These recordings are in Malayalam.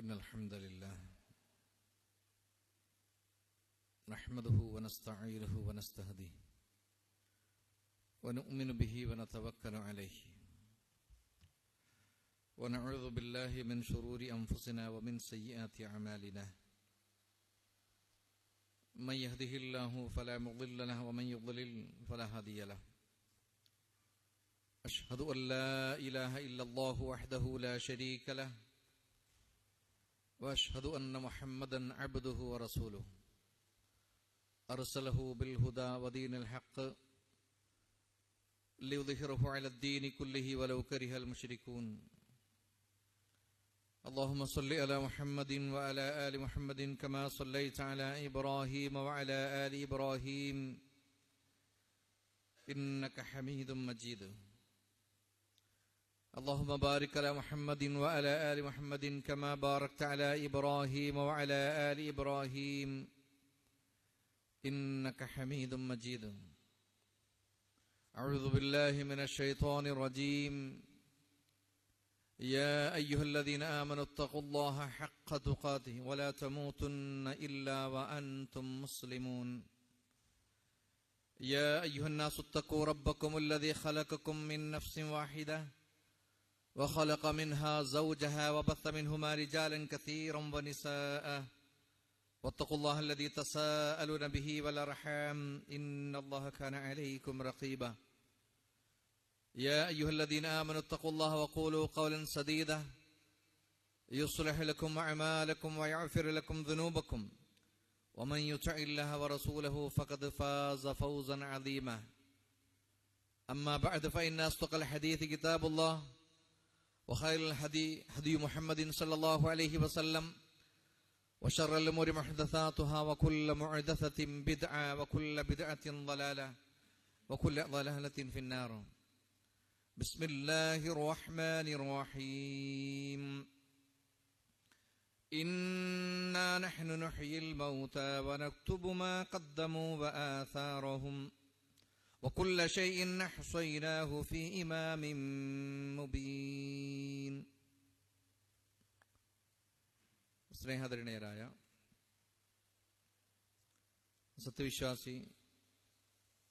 إن الحمد لله نحمده ونستعينه ونستهديه ونؤمن به ونتوكل عليه ونعوذ بالله من شرور أنفسنا ومن سيئات أعمالنا من يهده الله فلا مضل له ومن يضلل فلا هادي له أشهد أن لا إله إلا الله وحده لا شريك له وأشهد أن محمدا عبده ورسوله أرسله بالهدى ودين الحق ليظهره على الدين كله ولو كره المشركون اللهم صل على محمد وعلى آل محمد كما صليت على إبراهيم وعلى آل إبراهيم إنك حميد مجيد اللهم بارك على محمد وعلى آل محمد كما باركت على إبراهيم وعلى آل إبراهيم إنك حميد مجيد أعوذ بالله من الشيطان الرجيم يا أيها الذين آمنوا اتقوا الله حق تقاته ولا تموتن إلا وأنتم مسلمون يا أيها الناس اتقوا ربكم الذي خلقكم من نفس واحدة وخلق منها زوجها وبث منهما رجالا كثيرا ونساء واتقوا الله الذي تساءلون به والأرحام إن الله كان عليكم رقيبا يا أيها الذين آمنوا اتقوا الله وقولوا قولا سديدا يصلح لكم أعمالكم ويغفر لكم ذنوبكم ومن يطع الله ورسوله فقد فاز فوزا عظيما أما بعد فإن أصدق الحديث كتاب الله وخير الهدي هدي محمد صلى الله عليه وسلم وشر الأمور محدثاتها وكل محدثة بدعة وكل بدعة ضلالة وكل ضلالة في النار بسم الله الرحمن الرحيم إنا نحن نحيي الموتى ونكتب ما قدموا وآثارهم وكل شيء أحصيناه في إمام مبين സ്നേഹധരണീയരായ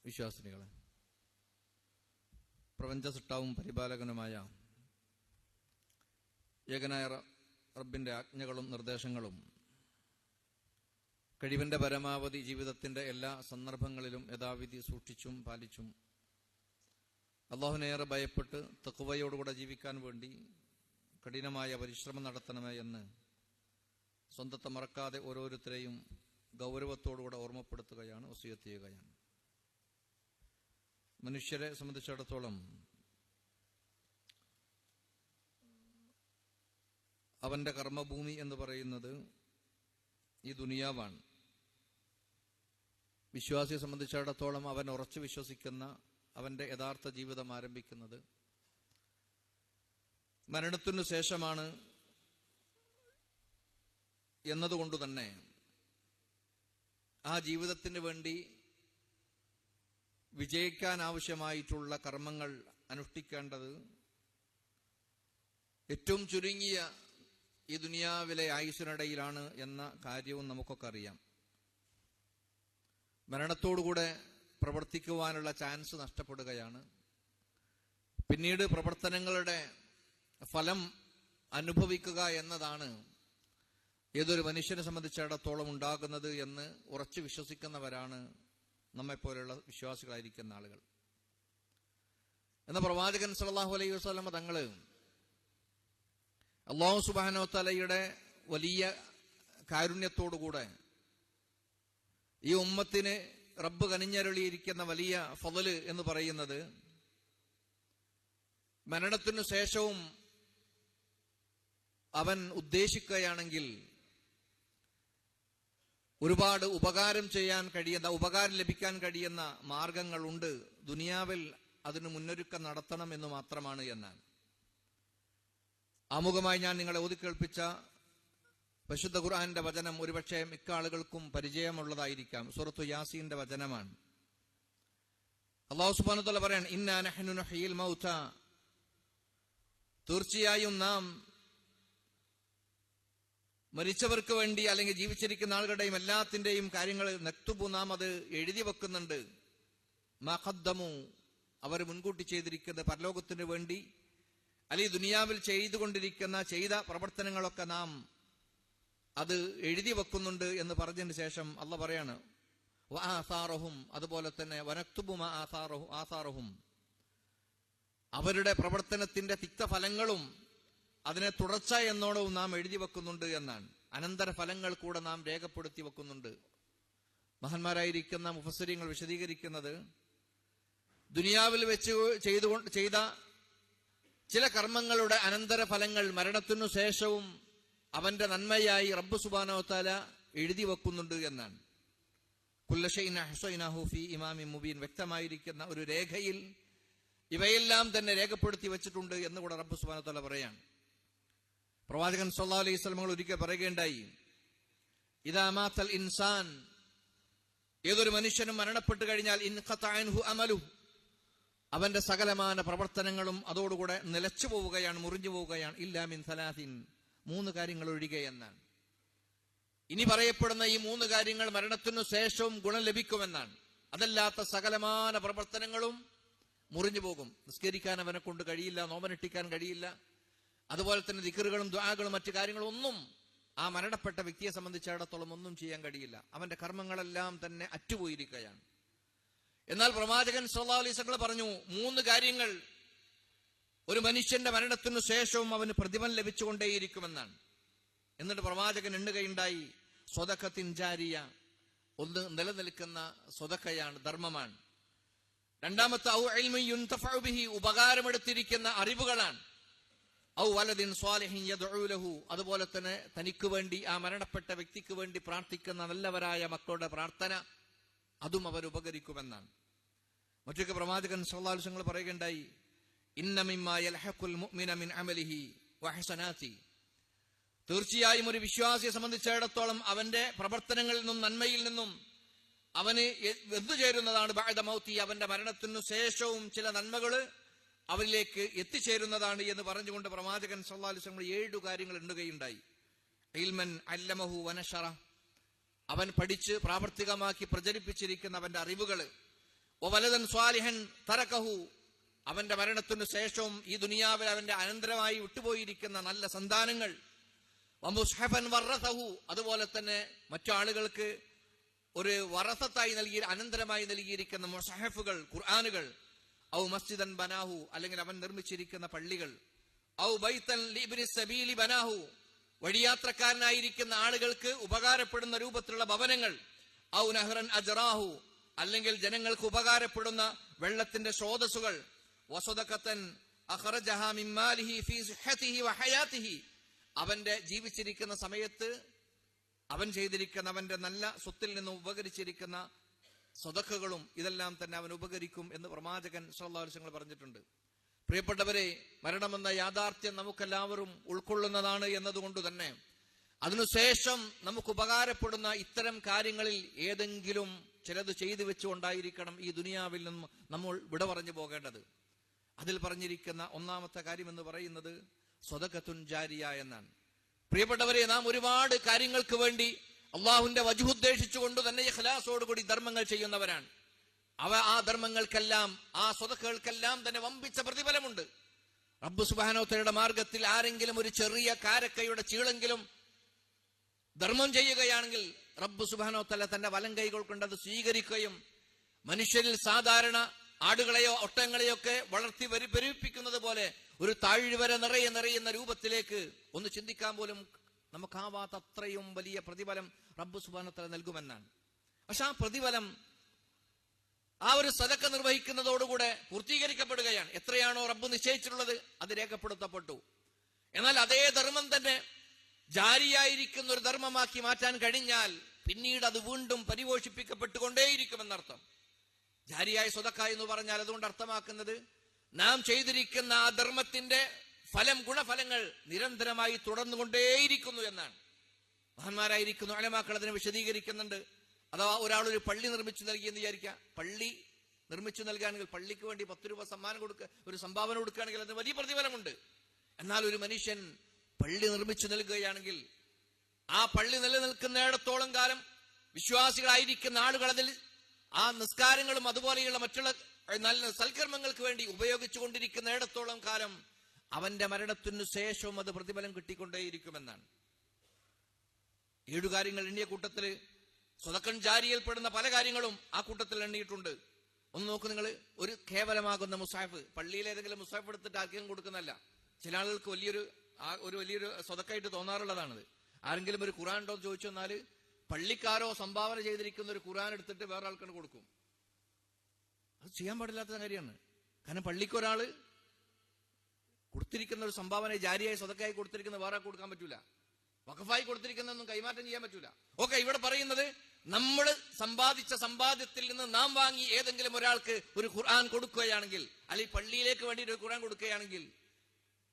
വിശ്വാസിനികളെ, പ്രപഞ്ച സൃഷ്ടാവും പരിപാലകനുമായ ഏകനായ റബ്ബിന്റെ ആജ്ഞകളും നിർദ്ദേശങ്ങളും കഴിവിന്റെ പരമാവധി ജീവിതത്തിന്റെ എല്ലാ സന്ദർഭങ്ങളിലും യഥാവിധി സൂക്ഷിച്ചും പാലിച്ചും അല്ലാഹുവിനെ ഏറെ ഭയപ്പെട്ട് തഖ്വയോടുകൂടെ ജീവിക്കാൻ വേണ്ടി കഠിനമായ പരിശ്രമം നടത്തണമേ എന്ന് സ്വന്തത്തെ മറക്കാതെ ഓരോരുത്തരെയും ഗൗരവത്തോടുകൂടെ ഓർമ്മപ്പെടുത്തുകയാണ്, വസിയത്ത് ചെയ്യുകയാണ്. മനുഷ്യരെ സംബന്ധിച്ചിടത്തോളം അവന്റെ കർമ്മഭൂമി എന്ന് പറയുന്നത് ഈ ദുനിയാവാണ്. വിശ്വാസിയെ സംബന്ധിച്ചിടത്തോളം അവൻ ഉറച്ചു വിശ്വസിക്കുന്ന അവന്റെ യഥാർത്ഥ ജീവിതം ആരംഭിക്കുന്നത് മരണത്തിനു ശേഷമാണ് എന്നതുകൊണ്ട് തന്നെ ആ ജീവിതത്തിന് വേണ്ടി വിജയിക്കാൻ ആവശ്യമായിട്ടുള്ള കർമ്മങ്ങൾ അനുഷ്ഠിക്കേണ്ടത് ഏറ്റവും ചുരുങ്ങിയ ഈ ദുനിയാവിലെ ആയുസ്സിനിടയിലാണ് എന്ന കാര്യവും നമുക്കൊക്കെ അറിയാം. മരണത്തോടുകൂടെ പ്രവർത്തിക്കുവാനുള്ള ചാൻസ് നഷ്ടപ്പെടുകയാണ്. പിന്നീട് പ്രവർത്തനങ്ങളുടെ ഫലം അനുഭവിക്കുക എന്നതാണ് ഏതൊരു മനുഷ്യനെ സംബന്ധിച്ചിടത്തോളം ഉണ്ടാകുന്നത് എന്ന് ഉറച്ചു വിശ്വസിക്കുന്നവരാണ് നമ്മെപ്പോലെയുള്ള വിശ്വാസികളായിരിക്കുന്ന ആളുകൾ. എന്ന പ്രവാചകൻ സല്ലല്ലാഹു അലൈഹി വസല്ലം തങ്ങൾ അല്ലാഹു സുബ്ഹാനഹു വ തആലയുടെ വലിയ കാരുണ്യത്തോടുകൂടെ ഈ ഉമ്മത്തിന് റബ്ബ് കനിഞ്ഞരുളിയിരിക്കുന്ന വലിയ ഫളല് എന്ന് പറയുന്നത് മരണത്തിനു ശേഷവും അവൻ ഉദ്ദേശിക്കുകയാണെങ്കിൽ ഒരുപാട് ഉപകാരം ലഭിക്കാൻ കഴിയുന്ന മാർഗങ്ങളുണ്ട്. ദുനിയാവിൽ അതിന് മുന്നൊരുക്കം നടത്തണം എന്ന് മാത്രമാണ് എന്നാൽ ആമുഖമായി ഞാൻ നിങ്ങളെ ഓതിക്കേൾപ്പിച്ച പരിശുദ്ധ ഖുർആന്റെ വചനം ഒരുപക്ഷെ മിക്ക ആളുകൾക്കും പരിചയമുള്ളതായിരിക്കാം. സൂറത്തു യാസീന്റെ വചനമാണ്. അല്ലാഹു സുബ്ഹാനഹു വ തആല പറയാണ്, ഇന്നാ നഹ്നു നുഹ്യിൽ മൗത, തീർച്ചയായും നാം മരിച്ചവർക്ക് വേണ്ടി അല്ലെങ്കിൽ ജീവിച്ചിരിക്കുന്ന ആളുകളുടെയും എല്ലാത്തിന്റെയും കാര്യങ്ങൾ നക്തുബു നാം അത് എഴുതി വെക്കുന്നുണ്ട്. മഖദ്ദമു അവർ മുൻകൂട്ടി ചെയ്തിരിക്കുന്ന പരലോകത്തിന് വേണ്ടി അല്ലെങ്കിൽ ദുനിയാവിൽ ചെയ്ത പ്രവർത്തനങ്ങളൊക്കെ നാം അത് എഴുതി വെക്കുന്നുണ്ട് എന്ന് പറഞ്ഞതിന് ശേഷം അള്ളാഹ് പറയാണ് വആസാറഹും, അതുപോലെ തന്നെ വനക്തുബു ആസാറഹും, അവരുടെ പ്രവർത്തനത്തിന്റെ തിക്തഫലങ്ങളും അതിനെ തുടർച്ച എന്നോണവും നാം എഴുതി വെക്കുന്നുണ്ട് എന്നാണ്. അനന്തര ഫലങ്ങൾ കൂടെ നാം രേഖപ്പെടുത്തി വെക്കുന്നുണ്ട്. മഹാന്മാരായിരിക്കുന്ന മുഫസ്സിരീങ്ങൾ വിശദീകരിക്കുന്നത്, ദുനിയാവിൽ വെച്ച് ചെയ്ത ചില കർമ്മങ്ങളുടെ അനന്തര ഫലങ്ങൾ മരണത്തിനു ശേഷവും അവന്റെ നന്മയായി റബ്ബ് സുബ്ഹാനഹു വ തആല എഴുതി വെക്കുന്നുണ്ട് എന്നാണ്. കുല്ല ശൈഇൻ അഹ്സൈനാഹു ഫീ ഇമാമിൻ മുബീൻ, വ്യക്തമായിരിക്കുന്ന ഒരു രേഖയിൽ ഇവയെല്ലാം തന്നെ രേഖപ്പെടുത്തി വെച്ചിട്ടുണ്ട് എന്ന് കൂടെ റബ്ബ് സുബ്ഹാനഹു വ തആല പറയാണ്. പ്രവാചകൻ സല്ലല്ലാഹു അലൈഹി വസല്ലം ഒരിക്കൽ പറയുകയുണ്ടായി, ഇദാ മാതൽ ഇൻസാൻ, ഏതൊരു മനുഷ്യനും മരണപ്പെട്ടു കഴിഞ്ഞാൽ ഇൻഖതഅ അൻഹു അമലുഹു, അവന്റെ സകലമാന പ്രവർത്തനങ്ങളും അതോടുകൂടെ നിലച്ചു പോവുകയാണ്, മുറിഞ്ഞു പോവുകയാണ്. ഇല്ലാ മിൻ സലാസിൻ, 3 കാര്യങ്ങൾ ഒഴികെ എന്നാണ്. ഇനി പറയപ്പെടുന്ന ഈ 3 കാര്യങ്ങൾ മരണത്തിനു ശേഷവും ഗുണം ലഭിക്കുമെന്നാണ്. അതല്ലാത്ത സകലമാന പ്രവർത്തനങ്ങളും മുറിഞ്ഞു പോകും. നിസ്കരിക്കാൻ അവനെ കൊണ്ട് കഴിയില്ല, നോമ്പനുഷ്ഠിക്കാൻ കഴിയില്ല, അതുപോലെ തന്നെ ദിക്റുകളും ദുആകളും മറ്റു കാര്യങ്ങളും ഒന്നും ആ മരണപ്പെട്ട വ്യക്തിയെ സംബന്ധിച്ചിടത്തോളം ഒന്നും ചെയ്യാൻ കഴിയില്ല. അവന്റെ കർമ്മങ്ങളെല്ലാം തന്നെ അറ്റുപോയിരിക്കുകയാണ്. എന്നാൽ പ്രവാചകൻ സല്ലല്ലാഹു അലൈഹി വസല്ലം പറഞ്ഞു, 3 കാര്യങ്ങൾ ഒരു മനുഷ്യന്റെ മരണത്തിനു ശേഷവും അവന് പ്രതിഫലം ലഭിച്ചുകൊണ്ടേയിരിക്കുമെന്നാണ്. എന്നിട്ട് പ്രവാചകൻ എണ്ണുകയുണ്ടായി, സ്വദഖത്തിൻ ജാരിയ, ഒന്ന് നിലനിൽക്കുന്ന സ്വദഖയാണ്, ധർമ്മമാണ്. രണ്ടാമത്തെ ഔ ഇൽമിൻ യുൻതഫഉ ബിഹി, ഉപകാരമെടുത്തിരിക്കുന്ന അറിവുകളാണ്. ഔ വലദിൻ സ്വാലിഹിൻ യദ്ഉ ലഹു, അതുപോലെ തന്നെ തനിക്ക് വേണ്ടി ആ മരണപ്പെട്ട വ്യക്തിക്ക് വേണ്ടി പ്രാർത്ഥിക്കുന്ന നല്ലവരായ മക്കളുടെ പ്രാർത്ഥന, അതും അവർ ഉപകരിക്കുമെന്നാണ്. മറ്റൊക്കെ പ്രവാചകൻ സല്ലല്ലാഹു അലൈഹി വസല്ലം പറയുകയുണ്ടായി, ഇന്ന മിമ്മാ യൽഹഖുൽ മുഅ്മിന മിൻ അമലിഹി വഹസനാതി, തീർച്ചയായും ഒരു വിശ്വാസിയെ സംബന്ധിച്ചിടത്തോളം അവന്റെ പ്രവർത്തനങ്ങളിൽ നിന്നും നന്മയിൽ നിന്നും അവന് എത്തുചേരുന്നതാണ് ബഅദ മൗതി, അവന്റെ മരണത്തിനു ശേഷവും ചില നന്മകൾ അവരിലേക്ക് എത്തിച്ചേരുന്നതാണ് എന്ന് പറഞ്ഞുകൊണ്ട് പ്രവാചകൻ സല്ലല്ലാഹു അലൈഹി വസല്ലം 7 കാര്യങ്ങൾ എണ്ണുകയുണ്ടായി. ഇൽമൻ അല്ലമഹു വനശറ, അവൻ പഠിച്ച് പ്രാവർത്തികമാക്കി പ്രചരിപ്പിച്ചിരിക്കുന്ന അവന്റെ അറിവുകൾ. വലദൻ സ്വാലിഹൻ തറകഹു, അവന്റെ മരണത്തിനു ശേഷവും ഈ ദുനിയാവിൽ അവന്റെ അനന്തരമായി വിട്ടുപോയിരിക്കുന്ന നല്ല സന്താനങ്ങൾ. വമുസ്ഹഫൻ വറസഹു, അതുപോലെ തന്നെ മറ്റു ആളുകൾക്ക് ഒരു വറസത്തായി നൽകി അനന്തരമായി നൽകിയിരിക്കുന്ന മുസ്ഹഫുകൾ, ഖുർആനുകൾ. ഔ മസ്ജിദൻ ബനാഹു, അല്ലെങ്കിൽ അവൻ നിർമ്മിച്ചിരിക്കുന്ന പള്ളികൾ. ഔ ബൈതൻ ലിബ്നി സബീലി ബനാഹു, വഴിയാത്രക്കാരനായിരിക്കുന്ന ആളുകൾക്ക് ഉപകാരപ്പെടുന്ന രൂപത്തിലുള്ള ഭവനങ്ങൾ. ഔ നഹ്റൻ അജ്റാഹു, അല്ലെങ്കിൽ ജനങ്ങൾക്ക് ഉപകാരപ്പെടുന്ന വെള്ളത്തിന്റെ സ്രോതസ്സുകൾ. വസദഖതൻ അഖറജഹാ മിൻ മാലിഹി ഫീ സിഹ്ഹതിഹി വഹയാതിഹി, അവന്റെ ജീവിച്ചിരിക്കുന്ന സമയത്ത് അവൻ ചെയ്തിരിക്കുന്ന അവന്റെ നല്ല സ്വത്തിൽ നിന്ന് ഉപകരിച്ചിരിക്കുന്ന സ്വതക്കകളും ഇതെല്ലാം തന്നെ അവൻ ഉപകരിക്കും എന്ന് പ്രവാചകൻ സല്ലല്ലാഹു അലൈഹി വസല്ലം പറഞ്ഞിട്ടുണ്ട്. പ്രിയപ്പെട്ടവരെ, മരണമെന്ന യാഥാർത്ഥ്യം നമുക്കെല്ലാവരും ഉൾക്കൊള്ളുന്നതാണ് എന്നതുകൊണ്ട് തന്നെ അതിനുശേഷം നമുക്ക് ഉപകാരപ്പെടുന്ന ഇത്തരം കാര്യങ്ങളിൽ ഏതെങ്കിലും ചിലത് ചെയ്തു വെച്ചുകൊണ്ടായിരിക്കണം ഈ ദുനിയാവിൽ നിന്നും നമ്മൾ വിട പറഞ്ഞു പോകേണ്ടത്. അതിൽ പറഞ്ഞിരിക്കുന്ന ഒന്നാമത്തെ കാര്യം എന്ന് പറയുന്നത് സ്വദഖത്തുൻ ജാരിയ എന്നാണ്. പ്രിയപ്പെട്ടവരെ, നാം ഒരുപാട് കാര്യങ്ങൾക്ക് വേണ്ടി അള്ളാഹുവിന്റെ വജ്ഹ് ഉദ്ദേശിച്ചുകൊണ്ട് തന്നെ ഇഖ്ലാസോടുകൂടി ധർമ്മങ്ങൾ ചെയ്യുന്നവരാണ്. ആ ധർമ്മങ്ങൾക്കെല്ലാം, ആ സ്വദഖകൾക്കെല്ലാം തന്നെ വമ്പിച്ച പ്രതിഫലമുണ്ട്. റബ്ബ് സുബ്ഹാനഹു വ തആലയുടെ മാർഗത്തിൽ ആരെങ്കിലും ഒരു ചെറിയ കാരക്കയുടെ ചീളെങ്കിലും ധർമ്മം ചെയ്യുകയാണെങ്കിൽ റബ്ബ് സുബ്ഹാനഹു വ തആല തന്റെ വലം കൈകൾ കൊണ്ട് അത് സ്വീകരിക്കുകയും മനുഷ്യരിൽ സാധാരണ ആടുകളെയോ ഒട്ടകങ്ങളെയോ ഒക്കെ വളർത്തി പെരുപ്പിക്കുന്നത് പോലെ ഒരു താഴ്വര നിറയുന്ന രൂപത്തിലേക്ക് ഒന്ന് ചിന്തിക്കാൻ പോലും നമുക്കാവാത്ത അത്രയും വലിയ പ്രതിഫലം റബ്ബ് സുബ്ഹാനഹു വ തആല നൽകുമെന്നാണ്. പക്ഷെ ആ പ്രതിഫലം ആ ഒരു സദഖ നിർവഹിക്കുന്നതോടുകൂടെ പൂർത്തീകരിക്കപ്പെടുകയാണ്. എത്രയാണോ റബ്ബ് നിശ്ചയിച്ചിട്ടുള്ളത് അത് രേഖപ്പെടുത്തപ്പെട്ടു. എന്നാൽ അതേ ധർമ്മം തന്നെ ജാരിയായിരിക്കുന്ന ഒരു ധർമ്മമാക്കി മാറ്റാൻ കഴിഞ്ഞാൽ പിന്നീട് അത് വീണ്ടും പരിപോഷിപ്പിക്കപ്പെട്ടുകൊണ്ടേയിരിക്കുമെന്നർത്ഥം. ജാരിയായ സ്വദഖ എന്ന് പറഞ്ഞാൽ അതുകൊണ്ട് അർത്ഥമാക്കുന്നത് നാം ചെയ്തിരിക്കുന്ന ആ ധർമ്മത്തിന്റെ ഗുണഫലങ്ങൾ നിരന്തരമായി തുടർന്നുകൊണ്ടേയിരിക്കുന്നു എന്നാണ്. മഹാന്മാരായിരിക്കുന്ന ഉലമാക്കൾ അതിനെ വിശദീകരിക്കുന്നുണ്ട്. അഥവാ ഒരാൾ ഒരു പള്ളി നിർമ്മിച്ചു നൽകി എന്ന് വിചാരിക്കുക. പള്ളി നിർമ്മിച്ചു നൽകുകയാണെങ്കിൽ പള്ളിക്ക് വേണ്ടി 10 രൂപ ഒരു സംഭാവന കൊടുക്കുകയാണെങ്കിൽ അതിന് വലിയ പ്രതിഫലമുണ്ട്. എന്നാൽ ഒരു മനുഷ്യൻ പള്ളി നിർമ്മിച്ചു നൽകുകയാണെങ്കിൽ ആ പള്ളി നിലനിൽക്കുന്നിടത്തോളം കാലം വിശ്വാസികളായിരിക്കുന്ന ആളുകൾ അതിൽ ആ നിസ്കാരങ്ങളും അതുപോലെയുള്ള മറ്റുള്ള നല്ല സൽക്കർമ്മങ്ങൾക്ക് വേണ്ടി ഉപയോഗിച്ചു കൊണ്ടിരിക്കുന്നിടത്തോളം കാലം അവന്റെ മരണത്തിനു ശേഷവും അത് പ്രതിഫലം കിട്ടിക്കൊണ്ടേയിരിക്കുമെന്നാണ്. 7 കാര്യങ്ങൾ എണ്ണിയ കൂട്ടത്തിൽ സ്വതക്കൻ ജാരിയൽപ്പെടുന്ന പല കാര്യങ്ങളും ആ കൂട്ടത്തിൽ എണ്ണിയിട്ടുണ്ട്. ഒന്ന് നോക്കൂ നിങ്ങൾ, ഒരു കേവലമാകുന്ന മുസാഫ്, പള്ളിയിൽ ഏതെങ്കിലും മുസാഫ് എടുത്തിട്ട് ആർക്കെങ്കിലും കൊടുക്കുന്നതല്ല. ചില ആളുകൾക്ക് വലിയൊരു സ്വതക്കായിട്ട് തോന്നാറുള്ളതാണത്. ആരെങ്കിലും ഒരു ഖുർആൻ ഉണ്ടോ എന്ന് ചോദിച്ചു വന്നാൽ പള്ളിക്കാരോ സംഭാവന ചെയ്തിരിക്കുന്ന ഒരു ഖുർആൻ എടുത്തിട്ട് വേറെ ആൾക്കാണ് കൊടുക്കും. അത് ചെയ്യാൻ പാടില്ലാത്ത കാര്യമാണ്. കാരണം പള്ളിക്കൊരാള് കൊടുത്തിരിക്കുന്ന ഒരു സംഭാവന ജാരിയായി സ്വതക്കായി കൊടുത്തിരിക്കുന്ന വേറെ കൊടുക്കാൻ പറ്റൂല. വഖഫായി കൊടുത്തിരിക്കുന്നതൊന്നും കൈമാറ്റം ചെയ്യാൻ പറ്റൂല. ഓക്കെ, ഇവിടെ പറയുന്നത് നമ്മൾ സമ്പാദിച്ച സമ്പാദ്യത്തിൽ നിന്ന് നാം വാങ്ങി ഏതെങ്കിലും ഒരാൾക്ക് ഒരു ഖുർആൻ കൊടുക്കുകയാണെങ്കിൽ, അല്ലെങ്കിൽ പള്ളിയിലേക്ക് വേണ്ടി ഒരു ഖുർആൻ കൊടുക്കുകയാണെങ്കിൽ,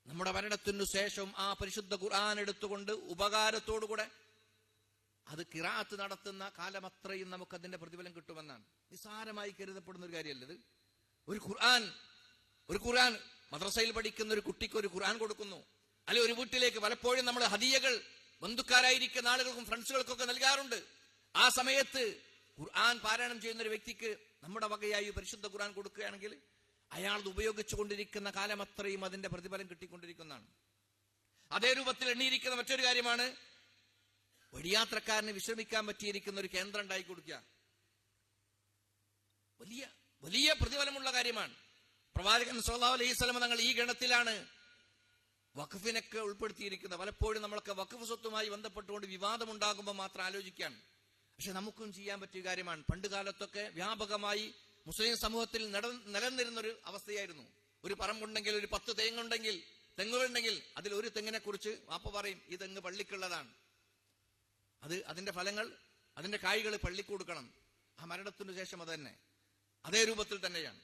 നമ്മുടെ മരണത്തിനു ശേഷം ആ പരിശുദ്ധ ഖുർആൻ എടുത്തുകൊണ്ട് ഉപകാരത്തോടുകൂടെ അത് ഖിറാഅത്ത് നടത്തുന്ന കാലമത്രയും നമുക്ക് അതിന്റെ പ്രതിഫലം കിട്ടുമെന്നാണ്. നിസ്സാരമായി കരുതപ്പെടുന്ന ഒരു കാര്യമല്ല ഇത്. ഒരു ഖുർആൻ മദ്രസയിൽ പഠിക്കുന്ന ഒരു കുട്ടിക്ക് ഒരു ഖുർആൻ കൊടുക്കുന്നു, അല്ലെങ്കിൽ ഒരു വീട്ടിലേക്ക് പലപ്പോഴും നമ്മൾ ഹദിയകൾ ബന്ധുക്കാരായിരിക്കുന്ന ആളുകൾക്കും ഫ്രണ്ട്സുകൾക്കൊക്കെ നൽകാറുണ്ട്. ആ സമയത്ത് ഖുർആൻ പാരായണം ചെയ്യുന്ന ഒരു വ്യക്തിക്ക് നമ്മുടെ വകയായി പരിശുദ്ധ ഖുർആൻ കൊടുക്കുകയാണെങ്കിൽ അയാൾ ഉപയോഗിച്ചു കൊണ്ടിരിക്കുന്ന കാലമത്രയും അതിന്റെ പ്രതിഫലം കിട്ടിക്കൊണ്ടിരിക്കുന്നതാണ്. അതേ രൂപത്തിൽ എണ്ണിയിരിക്കുന്ന മറ്റൊരു കാര്യമാണ് വഴിയാത്രക്കാരന് വിശ്രമിക്കാൻ പറ്റിയിരിക്കുന്ന ഒരു കേന്ദ്രം ഉണ്ടാക്കി കൊടുക്കുക. വലിയ വലിയ പ്രതിഫലമുള്ള കാര്യമാണ്. പ്രവാചകൻ സ്വല്ലല്ലാഹു അലൈഹി വസല്ലം തങ്ങൾ ഈ ഗണത്തിലാണ് വഖഫിനൊക്കെ ഉൾപ്പെടുത്തിയിരിക്കുന്നത്. പലപ്പോഴും നമ്മളൊക്കെ വഖഫ് സ്വത്തുമായി ബന്ധപ്പെട്ടുകൊണ്ട് വിവാദമുണ്ടാകുമ്പോൾ മാത്രം ആലോചിക്കാൻ, പക്ഷെ നമുക്കും ചെയ്യാൻ പറ്റിയ കാര്യമാണ്. പണ്ട് കാലത്തൊക്കെ വ്യാപകമായി മുസ്ലിം സമൂഹത്തിൽ നിലനിന്നിരുന്നൊരു അവസ്ഥയായിരുന്നു. ഒരു പറമ്പുണ്ടെങ്കിൽ, ഒരു 10 തെങ്ങുകളുണ്ടെങ്കിൽ അതിൽ ഒരു തെങ്ങിനെ കുറിച്ച് വാപ്പ പറയും, ഈ തെങ്ങ് പള്ളിക്കുള്ളതാണ്, അതിന്റെ ഫലങ്ങൾ, അതിന്റെ കായ്കൾ പള്ളിക്ക് കൊടുക്കണം. ആ മരണത്തിനു ശേഷം അത് തന്നെ അതേ രൂപത്തിൽ തന്നെയാണ്.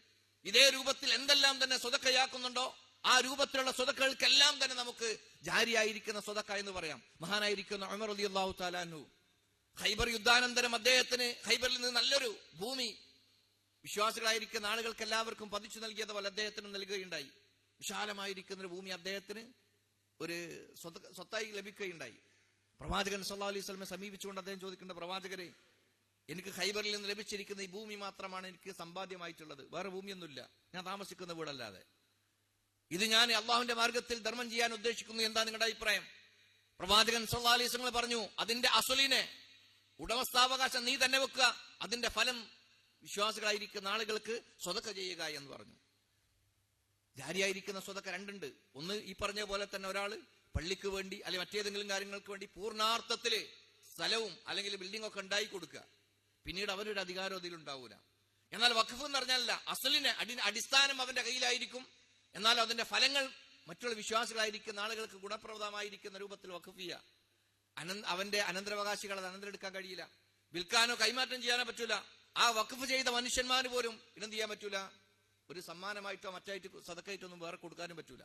ഇതേ രൂപത്തിൽ എന്തെല്ലാം തന്നെ സ്വതക്കയാക്കുന്നുണ്ടോ ആ രൂപത്തിലുള്ള സ്വതക്കൾക്കെല്ലാം തന്നെ നമുക്ക് ജാരിയായിരിക്കുന്ന സ്വതക്ക എന്ന് പറയാം. മഹാനായിരിക്കുന്ന ഉമർ റളിയല്ലാഹു തആല അൻഹു ഖൈബർ യുദ്ധാനന്തരം അദ്ദേഹത്തിന് ഖൈബറിൽ നിന്ന് നല്ലൊരു ഭൂമി വിശ്വാസികളായിരിക്കുന്ന ആളുകൾക്ക് എല്ലാവർക്കും പതിച്ചു നൽകിയതുപോലെ അദ്ദേഹത്തിന് നൽകുകയുണ്ടായി. വിശാലമായിരിക്കുന്ന ഒരു ഭൂമി അദ്ദേഹത്തിന് ഒരു സ്വത്തായി ലഭിക്കുകയുണ്ടായി. പ്രവാചകൻ സല്ലല്ലാഹു അലൈഹി വസല്ലമയെ സമീപിച്ചുകൊണ്ട് അദ്ദേഹം ചോദിക്കേണ്ട, പ്രവാചകരെ, എനിക്ക് ഖൈബറിൽ നിന്ന് ലഭിച്ചിരിക്കുന്ന ഈ ഭൂമി മാത്രമാണ് എനിക്ക് സമ്പാദ്യമായിട്ടുള്ളത്, വേറെ ഭൂമിയൊന്നുമില്ല, ഞാൻ താമസിക്കുന്ന വീടല്ലാതെ. ഇത് ഞാൻ അള്ളാഹുവിന്റെ മാർഗത്തിൽ ധർമ്മം ചെയ്യാൻ ഉദ്ദേശിക്കുന്നു, എന്താ നിങ്ങളുടെ അഭിപ്രായം? പ്രവാചകൻ സല്ലല്ലാഹു അലൈഹി വസല്ലം പറഞ്ഞു, അതിന്റെ അസ്ലിനെ, ഉടമസ്ഥാവകാശം നീ തന്നെ വെക്കുക, അതിന്റെ ഫലം വിശ്വാസികളായിരിക്കുന്ന ആളുകൾക്ക് സ്വതക്ക ചെയ്യുക എന്ന് പറഞ്ഞു. ജാരിയായിരിക്കുന്ന സ്വതക്ക രണ്ടുണ്ട്. ഒന്ന്, ഈ പറഞ്ഞ പോലെ തന്നെ ഒരാള് പള്ളിക്ക് വേണ്ടി അല്ലെങ്കിൽ മറ്റേതെങ്കിലും കാര്യങ്ങൾക്ക് വേണ്ടി പൂർണ്ണാർത്ഥത്തില് സ്ഥലവും അല്ലെങ്കിൽ ബിൽഡിംഗ് ഒക്കെ ഉണ്ടായി കൊടുക്കുക, പിന്നീട് അവരൊരു അധികാരം അതിലുണ്ടാവൂല. എന്നാൽ വഖഫ് എന്ന് പറഞ്ഞാലല്ല, അസ്ലിനെ അടിസ്ഥാനം അവന്റെ കയ്യിലായിരിക്കും, എന്നാൽ അതിന്റെ ഫലങ്ങൾ മറ്റുള്ള വിശ്വാസികളായിരിക്കുന്ന ആളുകൾക്ക് ഗുണപ്രദമായിരിക്കുന്ന രൂപത്തിൽ വഖഫ് ചെയ്യുക. അവന്റെ അനന്തരാവകാശികൾ അത് അനന്തരെടുക്കാൻ കഴിയില്ല, വിൽക്കാനോ കൈമാറ്റം ചെയ്യാനോ പറ്റൂല. ആ വഖഫ് ചെയ്ത മനുഷ്യന്മാര് പോലും ഇതെന്ത് ചെയ്യാൻ പറ്റൂല, ഒരു സമ്മാനമായിട്ടോ മറ്റായിട്ട് സദക്കയായിട്ടൊന്നും വേറെ കൊടുക്കാനും പറ്റൂല.